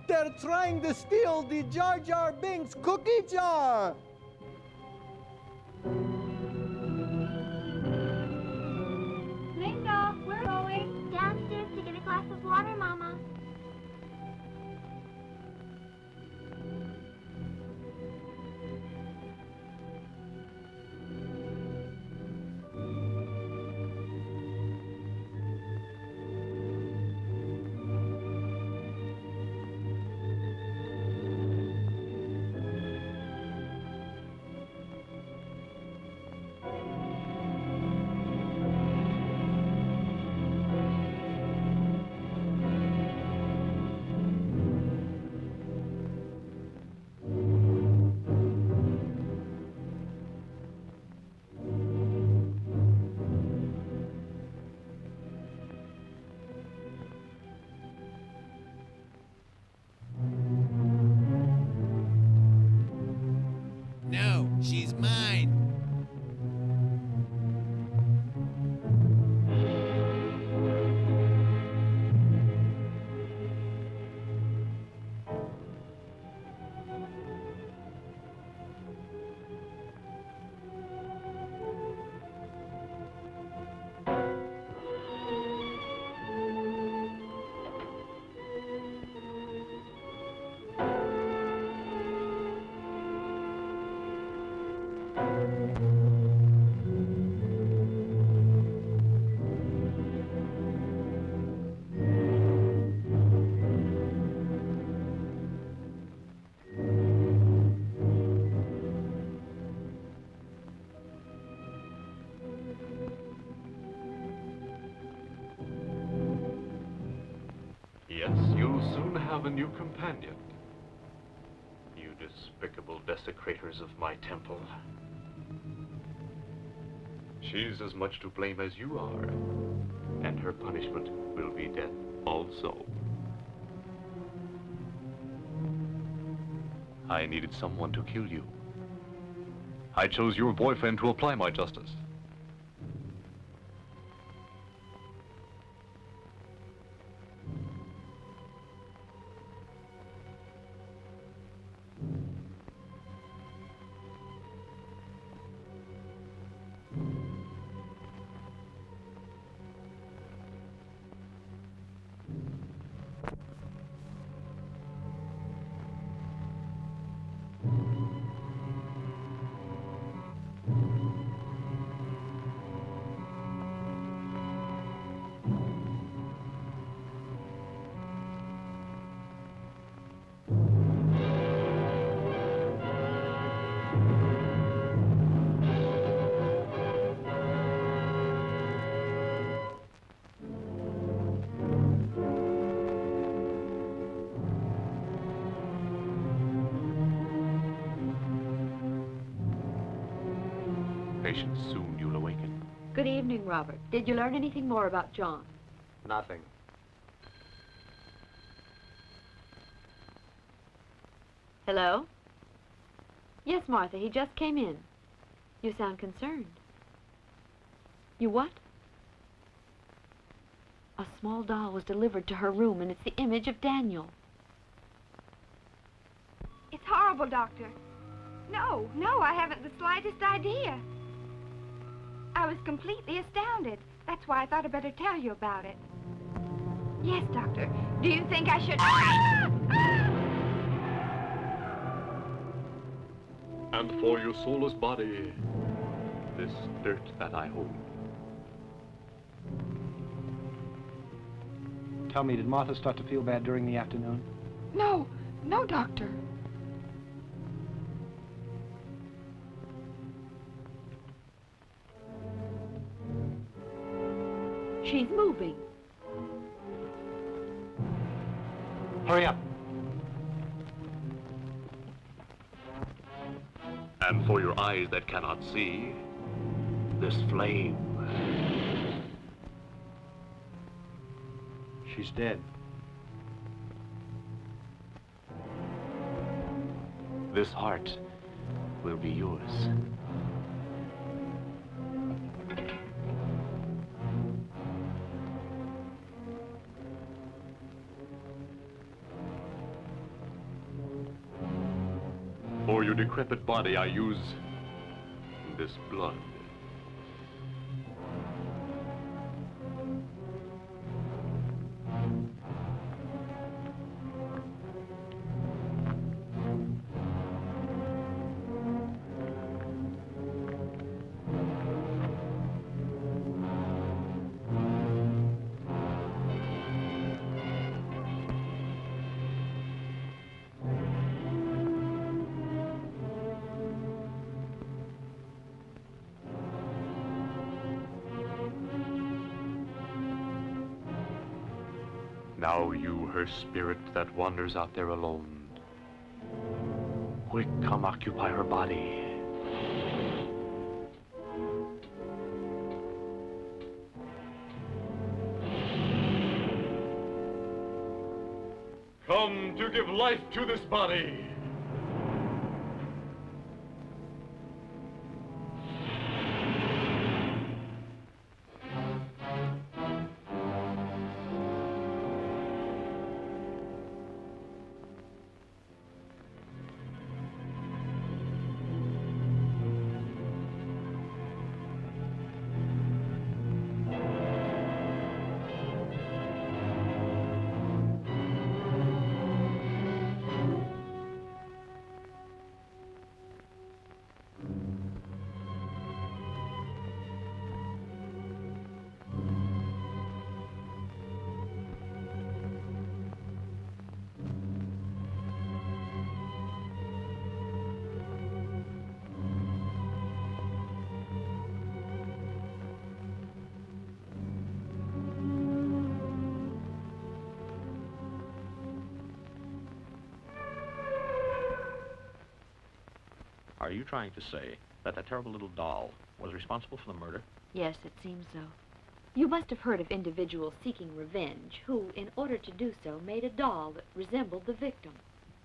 Speaker 1: They're trying to steal the Jar Jar Binks cookie jar.
Speaker 6: Linda, we're going downstairs to get a glass of water, Mama.
Speaker 16: No, she's mine.
Speaker 15: Yes, you'll soon have a new companion. You despicable desecrators of my temple. She's as much to blame as you are, and her punishment will be death also. I needed someone to kill you. I chose your boyfriend to apply my justice. Patience, soon you'll awaken.
Speaker 8: Good evening, Robert. Did you learn anything more about John?
Speaker 9: Nothing.
Speaker 8: Hello? Yes, Martha, he just came in. You sound concerned. You what? A small doll was delivered to her room, and it's the image of Daniel.
Speaker 17: It's horrible, Doctor. No, I haven't the slightest idea. I was completely astounded. That's why I thought I'd better tell you about it. Yes, Doctor. Do you think I should...
Speaker 15: And for your soulless body, this dirt that I hold.
Speaker 9: Tell me, did Martha start to feel bad during the afternoon?
Speaker 17: No, Doctor.
Speaker 8: She's moving.
Speaker 9: Hurry up.
Speaker 15: And for your eyes that cannot see, this flame.
Speaker 9: She's dead.
Speaker 15: This heart will be yours. For your decrepit body, I use this blood. Now you, her spirit that wanders out there alone. Quick, come occupy her body. Come to give life to this body. Are you trying to say that that terrible little doll was responsible for the murder?
Speaker 8: Yes, it seems so. You must have heard of individuals seeking revenge who, in order to do so, made a doll that resembled the victim.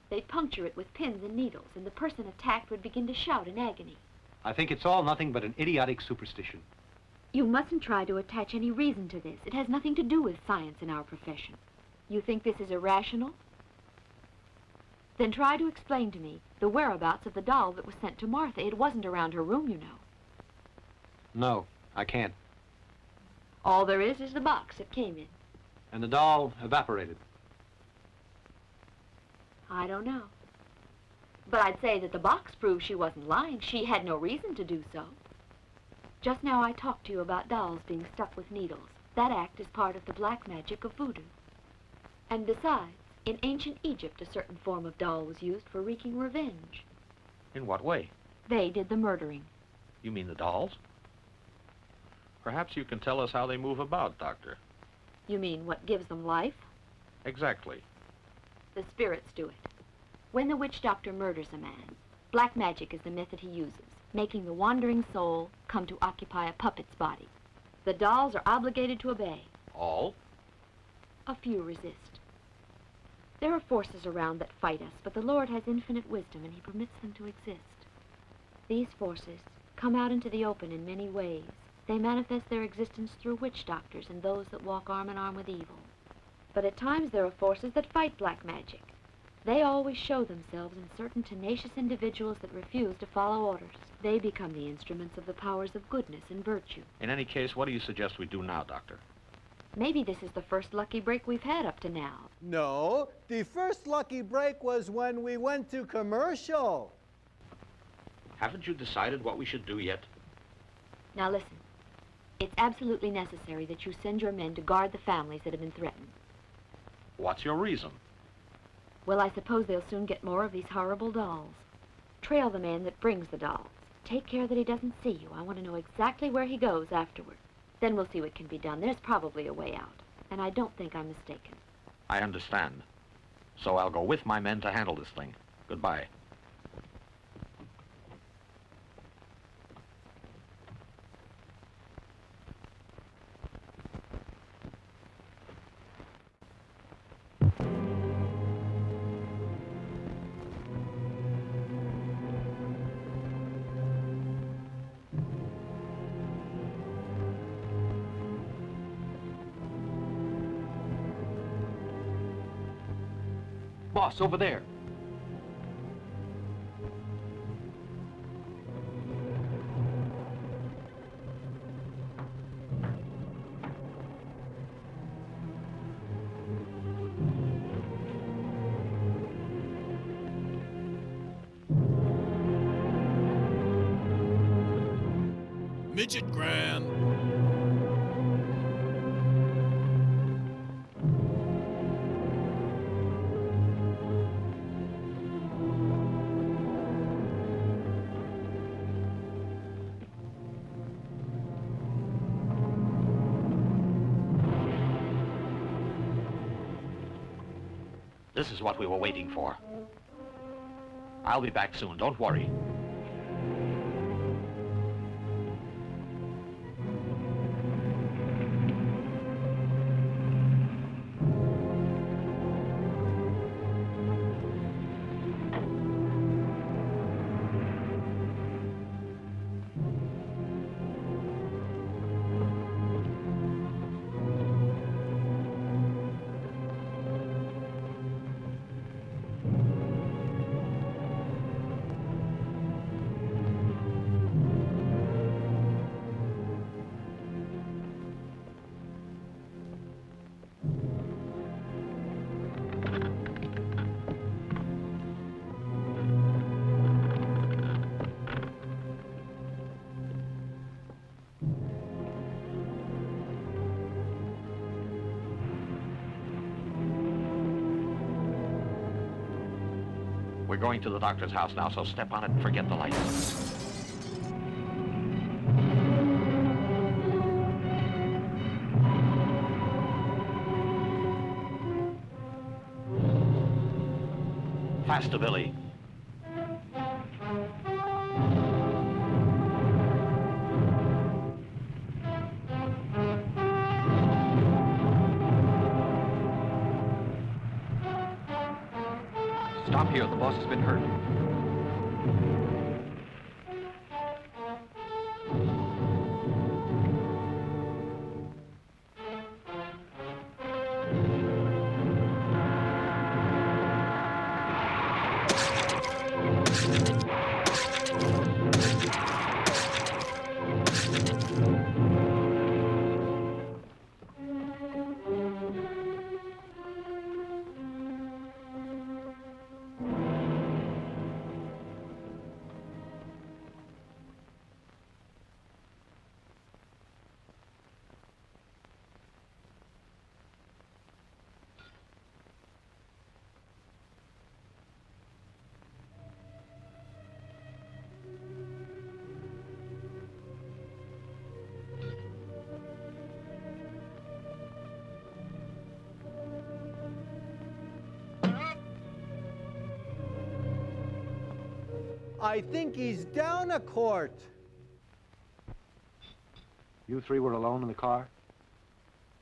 Speaker 8: They'd puncture it with pins and needles, and the person attacked would begin to shout in agony.
Speaker 9: I think it's all nothing but an idiotic superstition.
Speaker 8: You mustn't try to attach any reason to this. It has nothing to do with science in our profession. You think this is irrational? Then try to explain to me the whereabouts of the doll that was sent to Martha. It wasn't around her room, you know.
Speaker 9: No, I can't.
Speaker 8: All there is the box it came in.
Speaker 9: And the doll evaporated.
Speaker 8: I don't know. But I'd say that the box proves she wasn't lying. She had no reason to do so. Just now I talked to you about dolls being stuck with needles. That act is part of the black magic of voodoo. And besides, in ancient Egypt, a certain form of doll was used for wreaking revenge.
Speaker 15: In what way?
Speaker 8: They did the murdering.
Speaker 15: You mean the dolls? Perhaps you can tell us how they move about, Doctor.
Speaker 8: You mean what gives them life?
Speaker 15: Exactly.
Speaker 8: The spirits do it. When the witch doctor murders a man, Black magic is the method he uses, making the wandering soul come to occupy a puppet's body. The dolls are obligated to obey.
Speaker 11: All?
Speaker 8: A few resist. There are forces around that fight us, but the Lord has infinite wisdom and he permits them to exist. These forces come out into the open in many ways. They manifest their existence through witch doctors and those that walk arm in arm with evil. But at times there are forces that fight black magic. They always show themselves in certain tenacious individuals that refuse to follow orders. They become the instruments of the powers of goodness and virtue.
Speaker 11: In any case, what do you suggest we do now, Doctor?
Speaker 8: Maybe this is the first lucky break we've had up to now.
Speaker 1: No, the first lucky break was when we went to commercial.
Speaker 11: Haven't you decided what we should do yet?
Speaker 8: Now listen, it's absolutely necessary that you send your men to guard the families that have been threatened.
Speaker 11: What's your reason?
Speaker 8: Well, I suppose they'll soon get more of these horrible dolls. Trail the man that brings the dolls. Take care that he doesn't see you. I want to know exactly where he goes afterward. Then we'll see what can be done. There's probably a way out, and I don't think I'm mistaken.
Speaker 11: I understand. So I'll go with my men to handle this thing. Goodbye. Boss, over there.
Speaker 10: Midget Grand.
Speaker 11: This is what we were waiting for. I'll be back soon, don't worry. We're going to the doctor's house now, so step on it and forget the lights. Faster, Billy. Stop here. The boss has been hurt.
Speaker 1: I think he's down a quart.
Speaker 9: You three were alone in the car?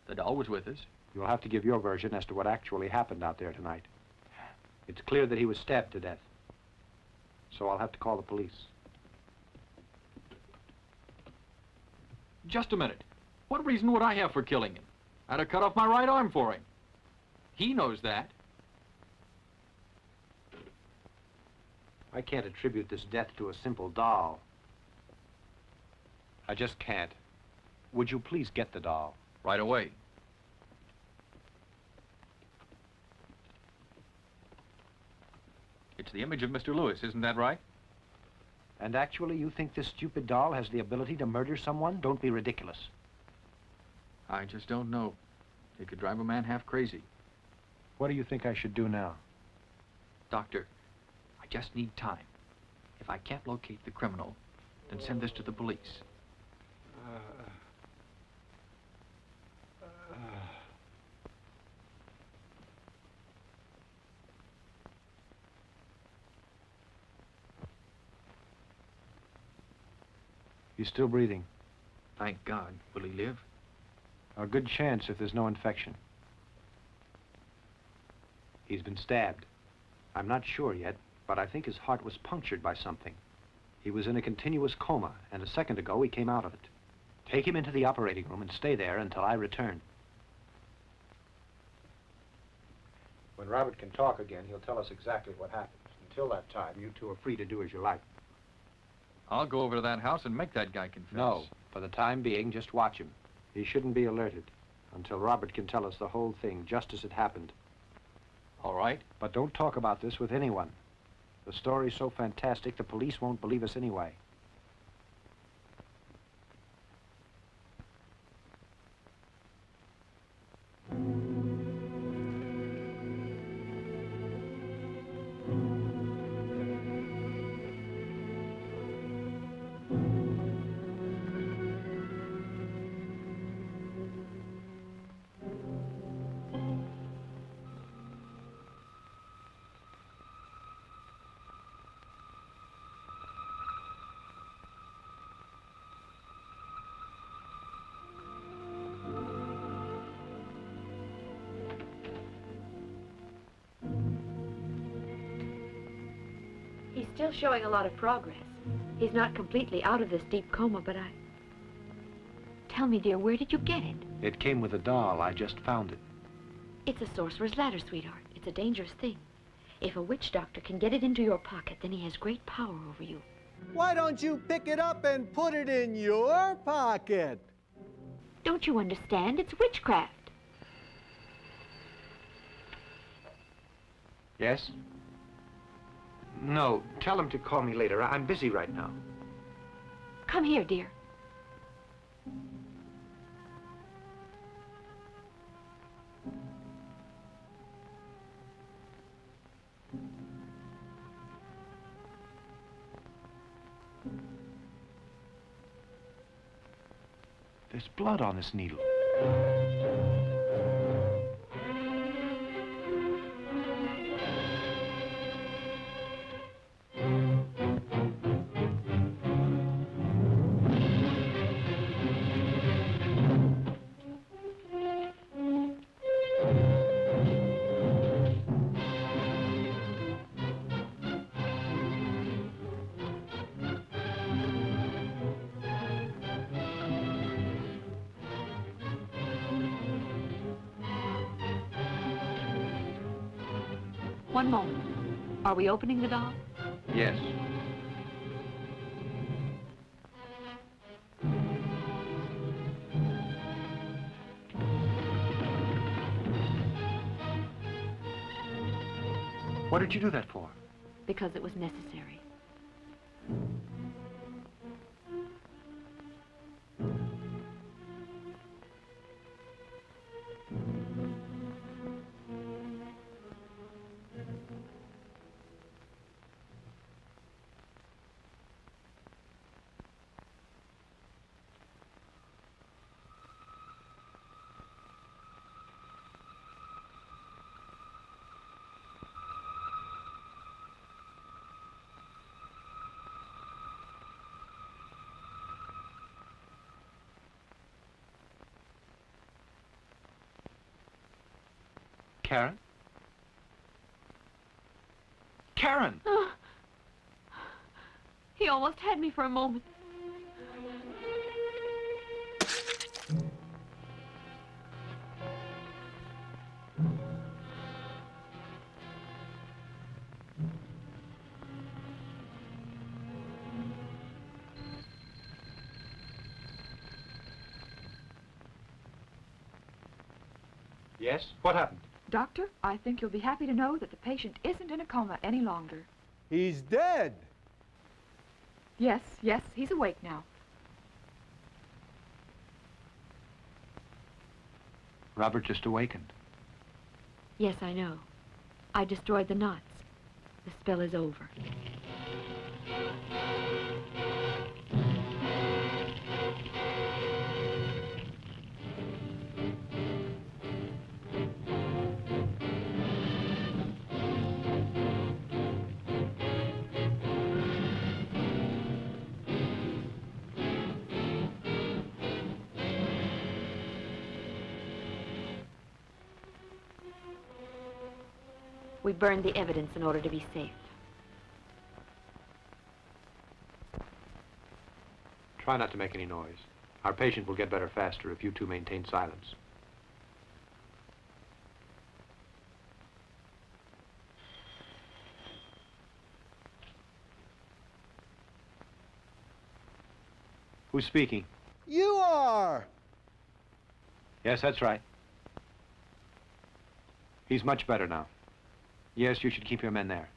Speaker 12: The doll was with us.
Speaker 9: You'll have to give your version as to what actually happened out there tonight. It's clear that he was stabbed to death. So I'll have to call the police.
Speaker 12: Just a minute. What reason would I have for killing him? I'd have cut off my right arm for him. He knows that.
Speaker 9: I can't attribute this death to a simple doll. I just can't. Would you please get the doll?
Speaker 12: Right away. It's the image of Mr. Lewis, isn't that right?
Speaker 9: And actually, you think this stupid doll has the ability to murder someone? Don't be ridiculous.
Speaker 12: I just don't know. It could drive a man half crazy.
Speaker 9: What do you think I should do now?
Speaker 12: Doctor, I just need time. If I can't locate the criminal, then send this to the police.
Speaker 9: He's still breathing.
Speaker 12: Thank God. Will he live?
Speaker 9: A good chance if there's no infection. He's been stabbed. I'm not sure yet, but I think his heart was punctured by something. He was in a continuous coma, and a second ago he came out of it. Take him into the operating room and stay there until I return. When Robert can talk again, he'll tell us exactly what happened. Until that time, you two are free to do as you like.
Speaker 12: I'll go over to that house and make that guy confess.
Speaker 9: No, for the time being, just watch him. He shouldn't be alerted until Robert can tell us the whole thing, just as it happened.
Speaker 12: All right.
Speaker 9: But don't talk about this with anyone. The story's so fantastic, the police won't believe us anyway.
Speaker 8: He's still showing a lot of progress. He's not completely out of this deep coma, but Tell me, dear, where did you get it?
Speaker 9: It came with a doll. I just found it.
Speaker 8: It's a sorcerer's ladder, sweetheart. It's a dangerous thing. If a witch doctor can get it into your pocket, then he has great power over you.
Speaker 1: Why don't you pick it up and put it in your pocket?
Speaker 8: Don't you understand? It's witchcraft.
Speaker 9: Yes? No, tell him to call me later. I'm busy right now.
Speaker 8: Come here, dear.
Speaker 9: There's blood on this needle.
Speaker 8: One moment. Are we opening the doll?
Speaker 9: Yes. What did you do that for?
Speaker 8: Because it was necessary.
Speaker 9: Karen? Karen!
Speaker 8: He almost had me for a moment.
Speaker 9: Yes? What happened?
Speaker 18: Doctor, I think you'll be happy to know that the patient isn't in a coma any longer.
Speaker 1: He's dead.
Speaker 18: Yes, yes, he's awake now.
Speaker 9: Robert just awakened.
Speaker 8: Yes, I know. I destroyed the knots. The spell is over. We burned the evidence in order to be safe.
Speaker 9: Try not to make any noise. Our patient will get better faster if you two maintain silence. Who's speaking?
Speaker 1: You are!
Speaker 9: Yes, that's right. He's much better now. Yes, you should keep your men there.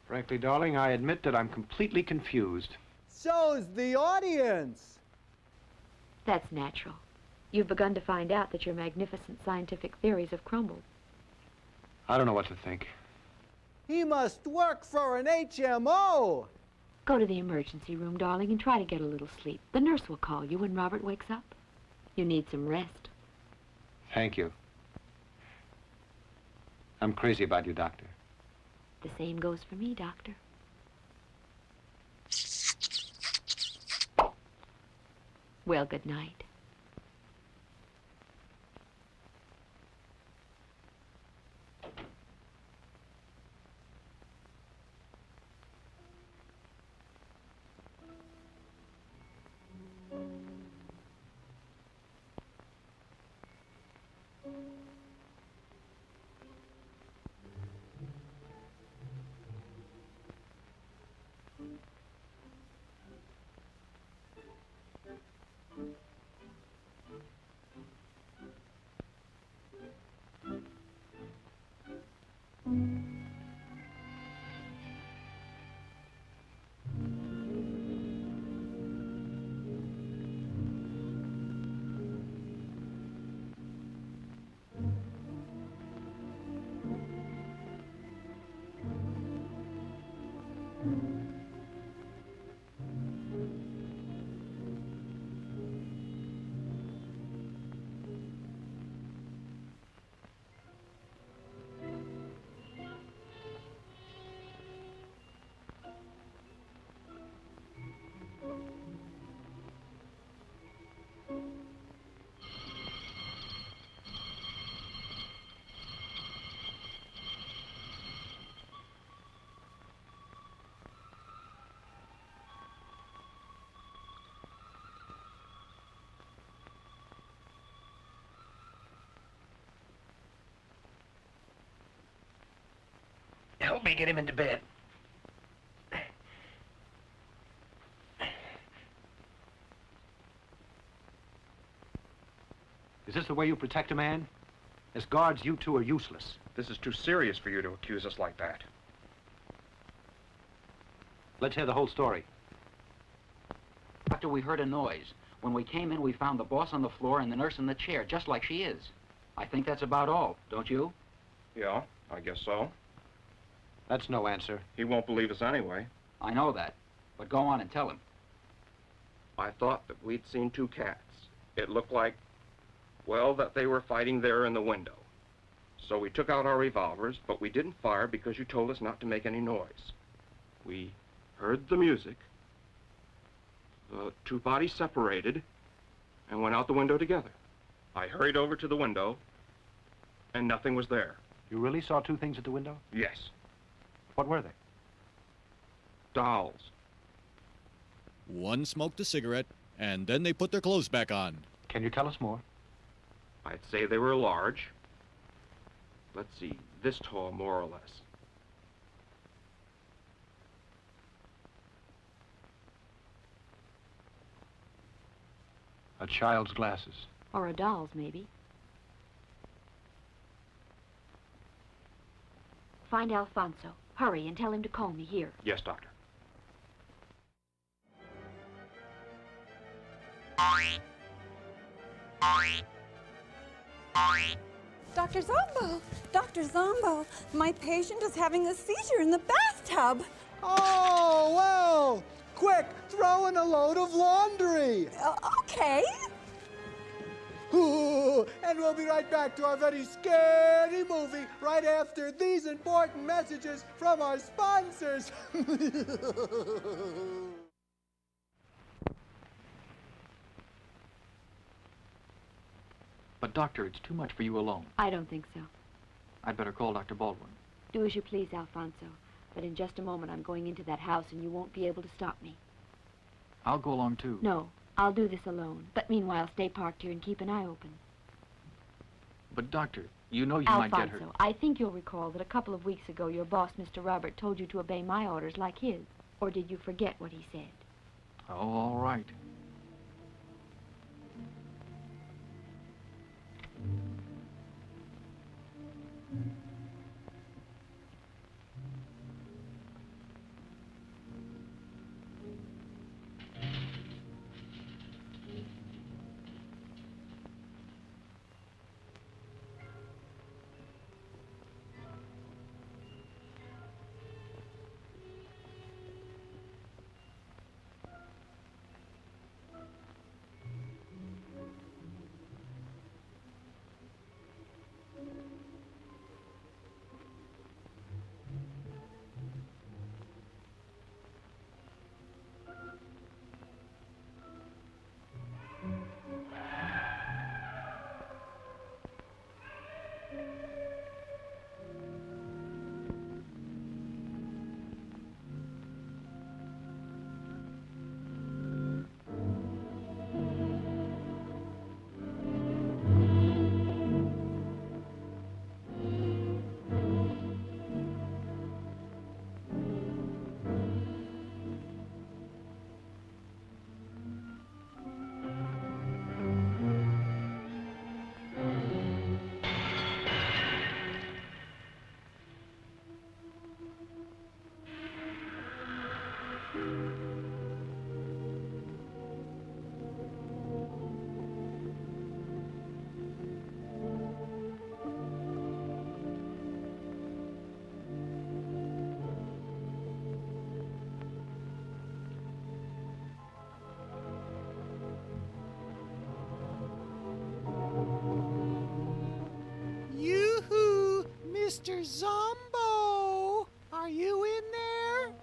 Speaker 9: Frankly, darling, I admit that I'm completely confused.
Speaker 1: So's the audience.
Speaker 8: That's natural. You've begun to find out that your magnificent scientific theories have crumbled.
Speaker 9: I don't know what to think.
Speaker 1: He must work for an HMO.
Speaker 8: Go to the emergency room, darling, and try to get a little sleep. The nurse will call you when Robert wakes up. You need some rest.
Speaker 9: Thank you. I'm crazy about you, Doctor.
Speaker 8: The same goes for me, Doctor. Well, good night.
Speaker 9: Help me get him into bed. Is this the way you protect a man? As guards, you two are useless.
Speaker 19: This is too serious for you to accuse us like that.
Speaker 9: Let's hear the whole story.
Speaker 12: Doctor, we heard a noise. When we came in, we found the boss on the floor and the nurse in the chair, just like she is. I think that's about all, don't you?
Speaker 19: Yeah, I guess so.
Speaker 9: That's no answer.
Speaker 19: He won't believe us anyway.
Speaker 12: I know that. But go on and tell him.
Speaker 19: I thought that we'd seen two cats. It looked like, well, that they were fighting there in the window. So we took out our revolvers, but we didn't fire because you told us not to make any noise. We heard the music. The two bodies separated, and went out the window together. I hurried over to the window, and nothing was there.
Speaker 9: You really saw two things at the window?
Speaker 19: Yes.
Speaker 9: What were they?
Speaker 19: Dolls.
Speaker 10: One smoked a cigarette, and then they put their clothes back on.
Speaker 9: Can you tell us more?
Speaker 19: I'd say they were large. Let's see, this tall, more or less.
Speaker 9: A child's glasses.
Speaker 8: Or a doll's, maybe. Find Alfonso. Hurry and tell him to call me here.
Speaker 19: Yes, Doctor.
Speaker 20: Dr. Zombo! Dr. Zombo! My patient is having a seizure in the bathtub.
Speaker 1: Oh, well! Quick, throw in a load of laundry!
Speaker 20: Okay.
Speaker 1: Ooh, and we'll be right back to our very scary movie right after these important messages from our sponsors.
Speaker 21: But, Doctor, it's too much for you alone.
Speaker 8: I don't think so.
Speaker 21: I'd better call Dr. Baldwin.
Speaker 8: Do as you please, Alfonso. But in just a moment, I'm going into that house, and you won't be able to stop me.
Speaker 21: I'll go along, too.
Speaker 8: No, I'll do this alone. But meanwhile, stay parked here and keep an eye open.
Speaker 21: But, Doctor, you know you
Speaker 8: Alfonso,
Speaker 21: might get hurt.
Speaker 8: I think you'll recall that a couple of weeks ago, your boss, Mr. Robert, told you to obey my orders like his. Or did you forget what he said?
Speaker 21: Oh, all right.
Speaker 16: Yoo-hoo! Mr. Zombo! Are you in there?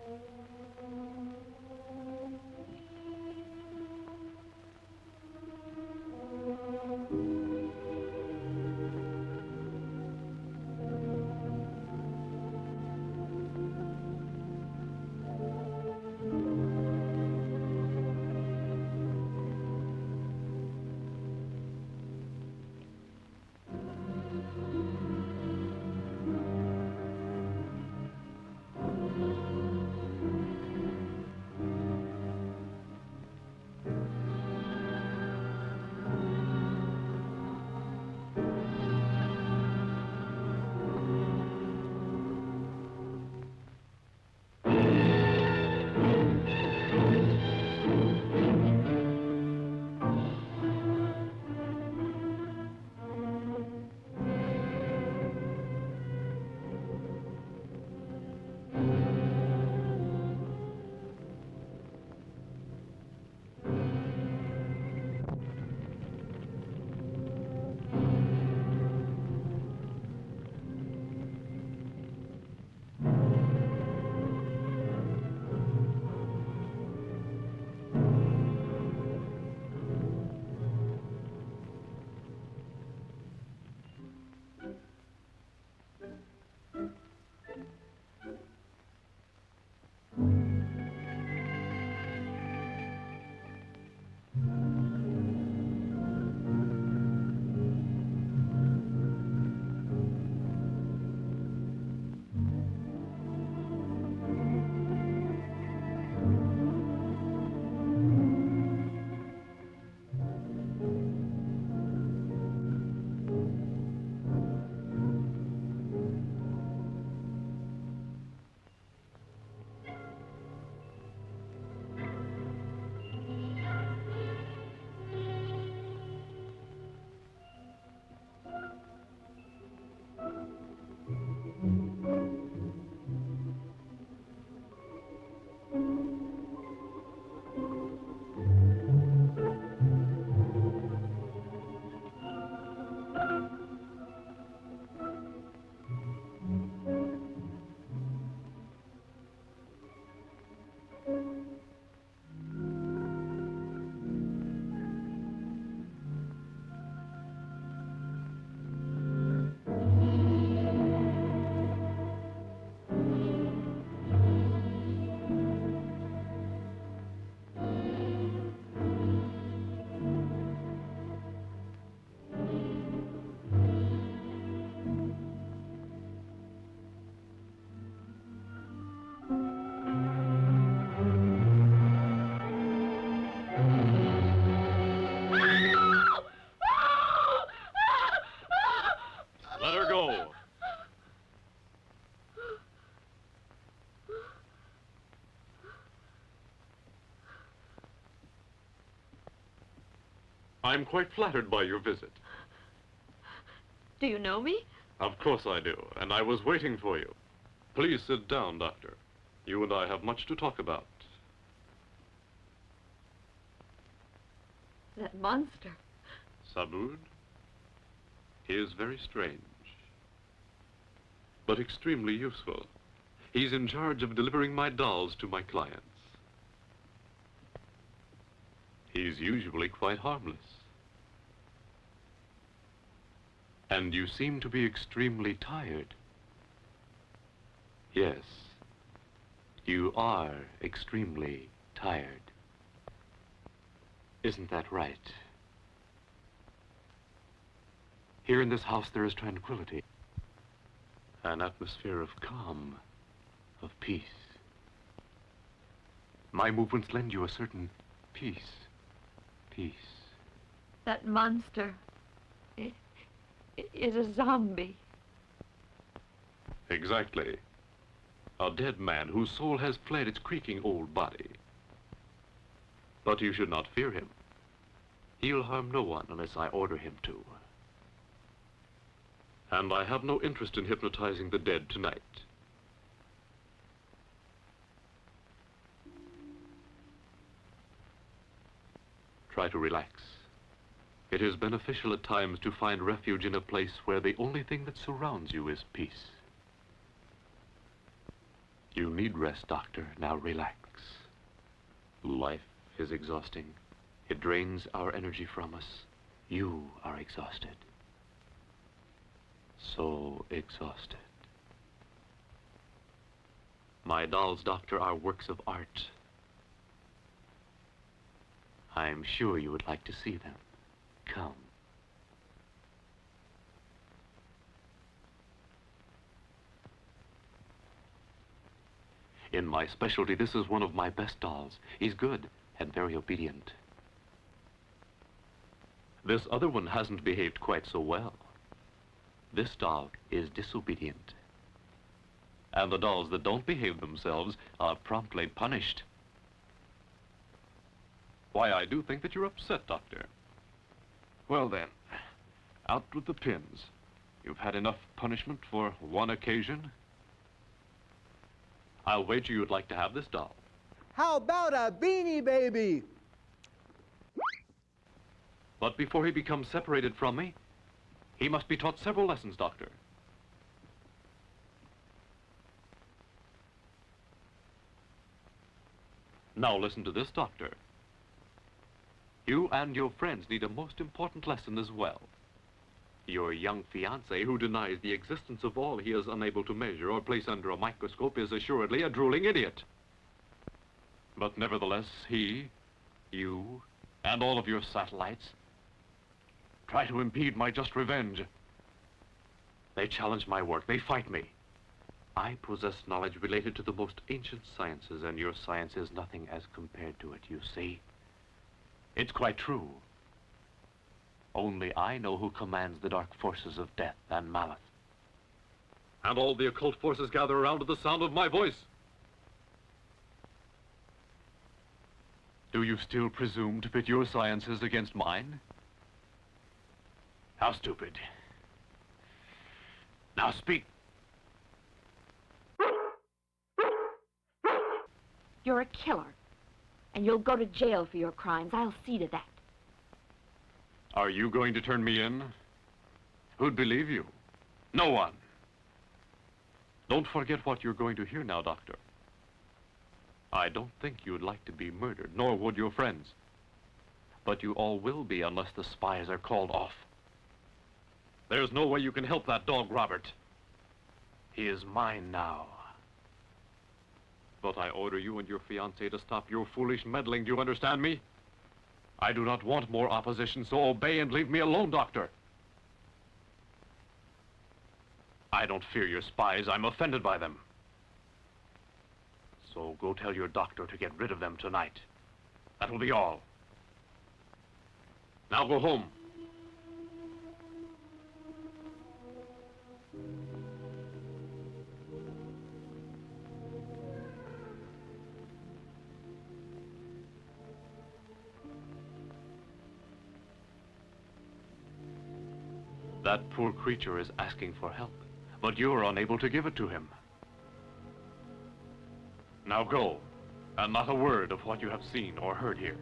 Speaker 14: I'm quite flattered by your visit.
Speaker 8: Do you know me?
Speaker 14: Of course I do, and I was waiting for you. Please sit down, Doctor. You and I have much to talk about.
Speaker 8: That monster.
Speaker 14: Sabood? He is very strange, but extremely useful. He's in charge of delivering my dolls to my clients. He's usually quite harmless. And you seem to be extremely tired. Yes, you are extremely tired. Isn't that right? Here in this house there is tranquility, an atmosphere of calm, of peace. My movements lend you a certain peace. Peace.
Speaker 8: That monster is a zombie.
Speaker 14: Exactly. A dead man whose soul has fled its creaking old body. But you should not fear him. He'll harm no one unless I order him to. And I have no interest in hypnotizing the dead tonight. Try to relax. It is beneficial at times to find refuge in a place where the only thing that surrounds you is peace. You need rest, Doctor. Now relax. Life is exhausting. It drains our energy from us. You are exhausted. So exhausted. My dolls, Doctor, are works of art. I'm sure you would like to see them. Come. In my specialty, this is one of my best dolls. He's good and very obedient. This other one hasn't behaved quite so well. This doll is disobedient. And the dolls that don't behave themselves are promptly punished. Why, I do think that you're upset, Doctor. Well then, out with the pins. You've had enough punishment for one occasion. I'll wager you'd like to have this doll.
Speaker 1: How about a Beanie Baby?
Speaker 14: But before he becomes separated from me, he must be taught several lessons, Doctor. Now listen to this, Doctor. You and your friends need a most important lesson as well. Your young fiancé who denies the existence of all he is unable to measure or place under a microscope is assuredly a drooling idiot. But nevertheless, he, you, and all of your satellites try to impede my just revenge. They challenge my work. They fight me. I possess knowledge related to the most ancient sciences, and your science is nothing as compared to it, you see. It's quite true. Only I know who commands the dark forces of death and malice. And all the occult forces gather around at the sound of my voice. Do you still presume to pit your sciences against mine? How stupid. Now speak.
Speaker 8: You're a killer, and you'll go to jail for your crimes. I'll see to that.
Speaker 14: Are you going to turn me in? Who'd believe you? No one. Don't forget what you're going to hear now, Doctor. I don't think you'd like to be murdered, nor would your friends. But you all will be unless the spies are called off. There's no way you can help that dog, Robert. He is mine now. But I order you and your fiancée to stop your foolish meddling. Do you understand me? I do not want more opposition, so obey and leave me alone, Doctor. I don't fear your spies. I'm offended by them. So go tell your doctor to get rid of them tonight. That will be all. Now go home. That poor creature is asking for help, but you're unable to give it to him. Now go, and not a word of what you have seen or heard here.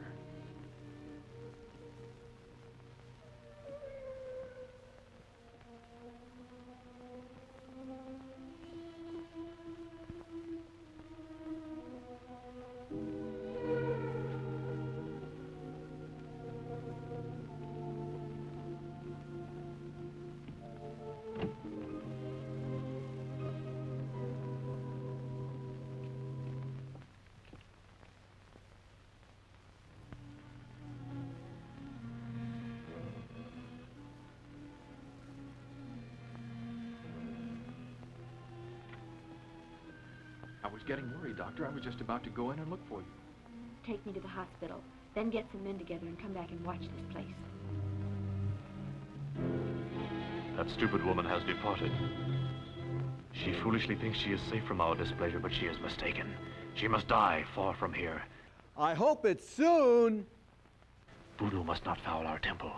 Speaker 21: I was getting worried, Doctor. I was just about to go in and look for you.
Speaker 8: Take me to the hospital, then get some men together and come back and watch this place.
Speaker 15: That stupid woman has departed. She foolishly thinks she is safe from our displeasure, but she is mistaken. She must die far from here.
Speaker 1: I hope it's soon.
Speaker 15: Voodoo must not foul our temple.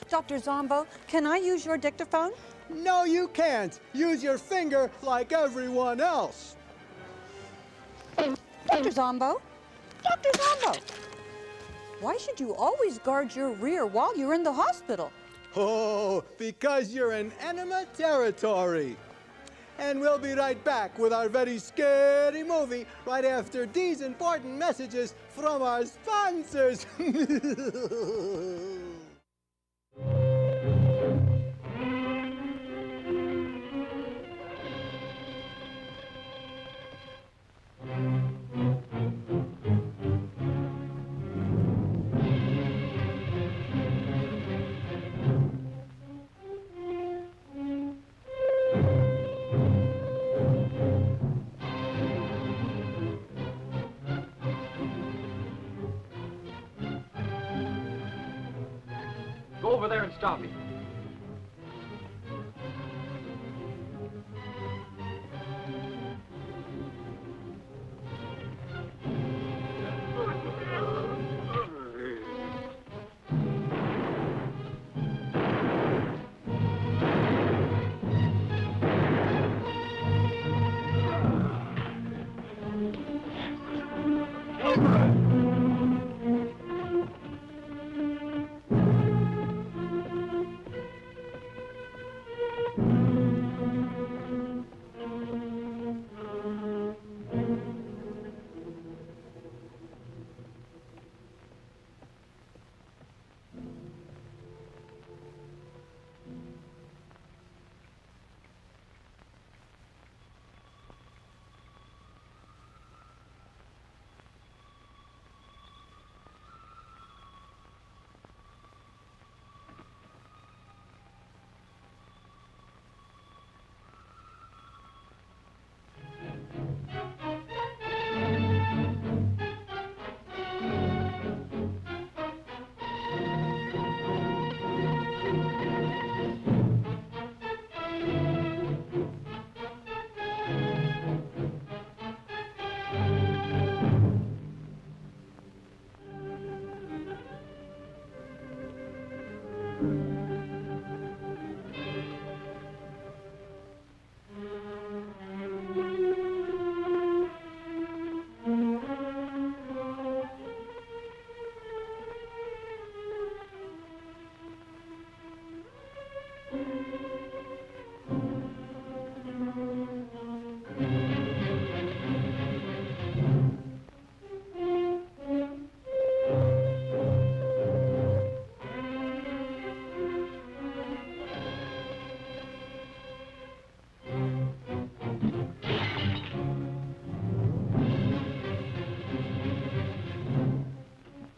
Speaker 20: Dr. Zombo, can I use your dictaphone?
Speaker 1: No, you can't. Use your finger like everyone else.
Speaker 20: Dr. Zombo? Dr. Zombo! Why should you always guard your rear while you're in the hospital?
Speaker 1: Oh, because you're in enema territory. And we'll be right back with our very scary movie right after these important messages from our sponsors.
Speaker 11: Go over there and stop him.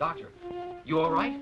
Speaker 11: Doctor, you all right?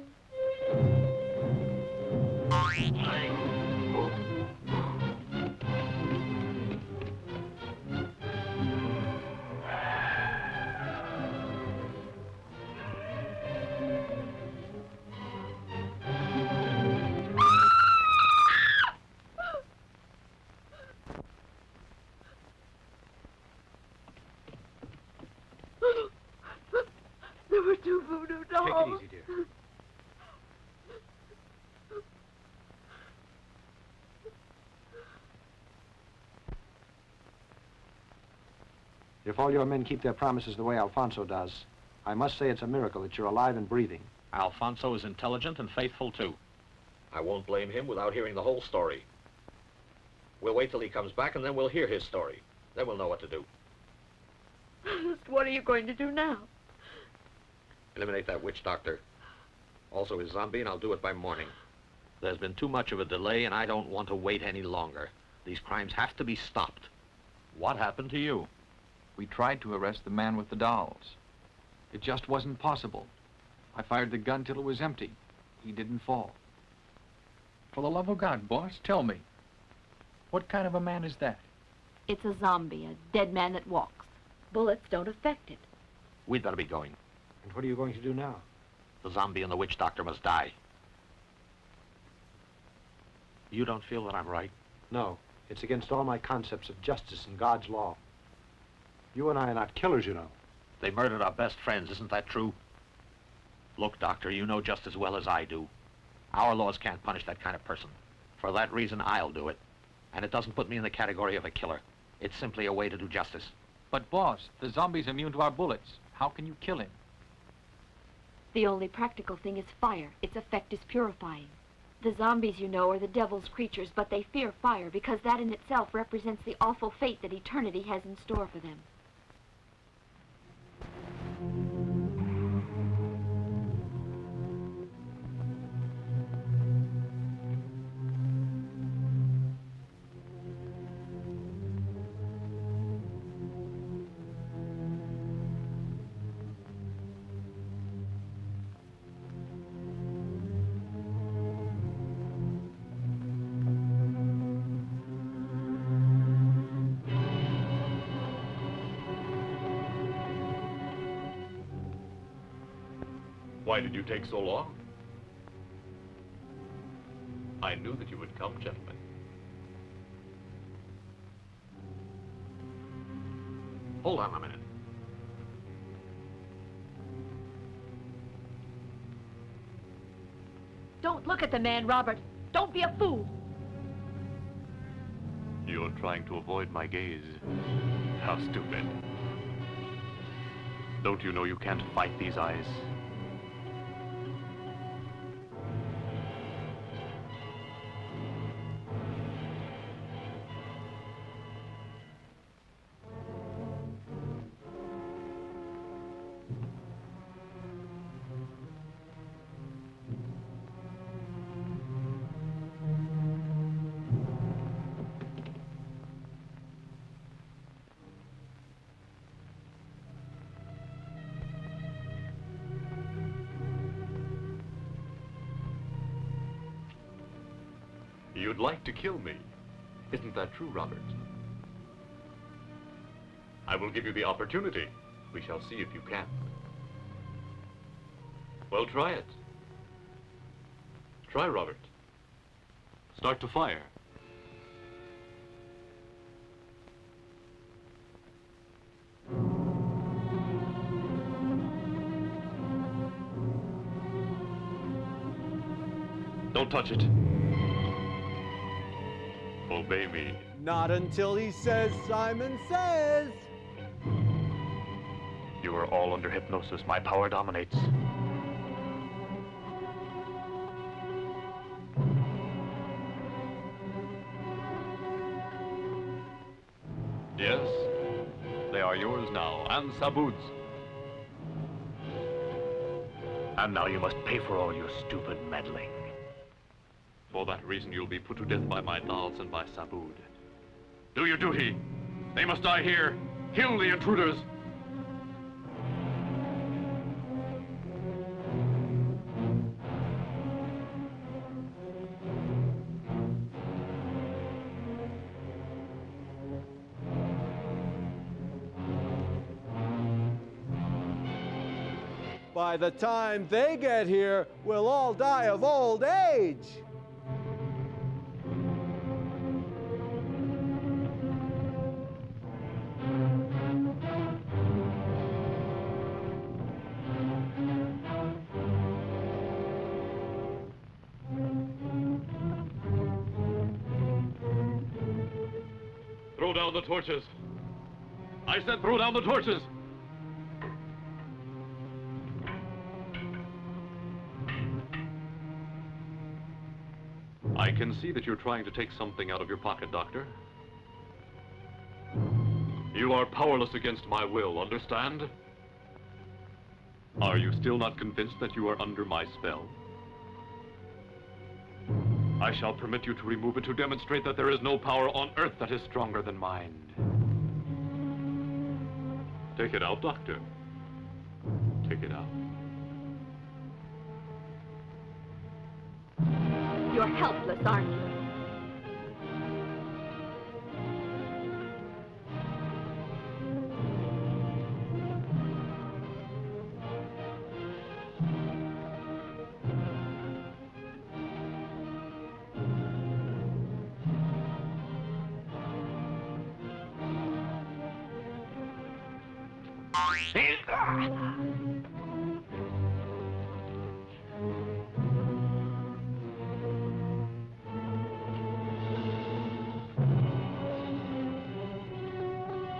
Speaker 13: There were 2 voodoo dolls.
Speaker 9: Take it easy, dear. If all your men keep their promises the way Alfonso does, I must say it's a miracle that you're alive and breathing.
Speaker 15: Alfonso is intelligent and faithful, too. I won't blame him without hearing the whole story. We'll wait till he comes back, and then we'll hear his story. Then we'll know what to do.
Speaker 13: What are you going to do now?
Speaker 15: Eliminate that witch doctor. Also his zombie, and I'll do it by morning. There's been too much of a delay, and I don't want to wait any longer. These crimes have to be stopped.
Speaker 21: What happened to you? We tried to arrest the man with the dolls. It just wasn't possible. I fired the gun till it was empty. He didn't fall. For the love of God, boss, tell me. What kind of a man is that?
Speaker 8: It's a zombie, a dead man that walks. Bullets don't affect it.
Speaker 15: We'd better be going.
Speaker 9: And what are you going to do now?
Speaker 15: The zombie and the witch doctor must die. You don't feel that I'm right?
Speaker 9: No. It's against all my concepts of justice and God's law. You and I are not killers, you know.
Speaker 15: They murdered our best friends, isn't that true? Look, Doctor, you know just as well as I do. Our laws can't punish that kind of person. For that reason, I'll do it. And it doesn't put me in the category of a killer. It's simply a way to do justice.
Speaker 21: But boss, the zombie's immune to our bullets. How can you kill him?
Speaker 8: The only practical thing is fire. Its effect is purifying. The zombies, you know, are the devil's creatures, but they fear fire because that in itself represents the awful fate that eternity has in store for them.
Speaker 14: Why did you take so long? I knew that you would come, gentlemen.
Speaker 15: Hold on a minute.
Speaker 8: Don't look at the man, Robert. Don't be a fool.
Speaker 14: You're trying to avoid my gaze. How stupid. Don't you know you can't fight these eyes? You'd like to kill me. Isn't that true, Robert? I will give you the opportunity. We shall see if you can. Well, try it. Try, Robert. Start to fire. Don't touch it. Obey me.
Speaker 1: Not until he says Simon Says.
Speaker 14: You are all under hypnosis. My power dominates. Yes, they are yours now, and Sabood's.
Speaker 15: And now you must pay for all your stupid meddling.
Speaker 14: For that reason, you'll be put to death by my dolls and by Sabood. Do your duty. They must die here. Kill the intruders.
Speaker 1: By the time they get here, we'll all die of old age.
Speaker 14: Throw down the torches. I said throw down the torches. I can see that you're trying to take something out of your pocket, Doctor. You are powerless against my will, understand? Are you still not convinced that you are under my spell? I shall permit you to remove it to demonstrate that there is no power on earth that is stronger than mine. Take it out, Doctor. Take it out.
Speaker 8: You're helpless, aren't you?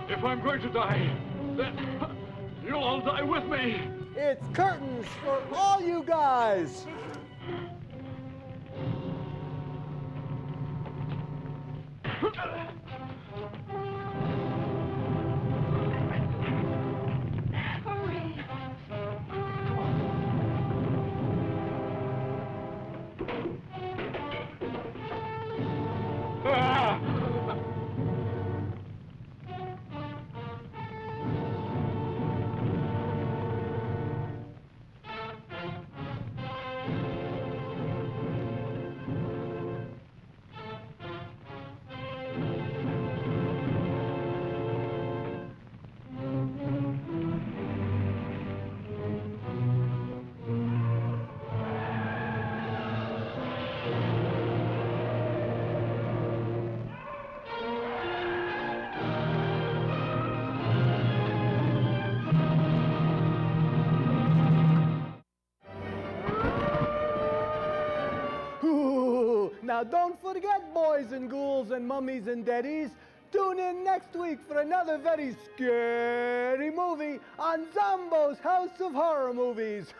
Speaker 14: If I'm going to die, then you'll all die with me.
Speaker 1: It's curtains for all you guys. Now don't forget, boys and ghouls and mummies and daddies, tune in next week for another very scary movie on Zomboo's House of Horror Movies.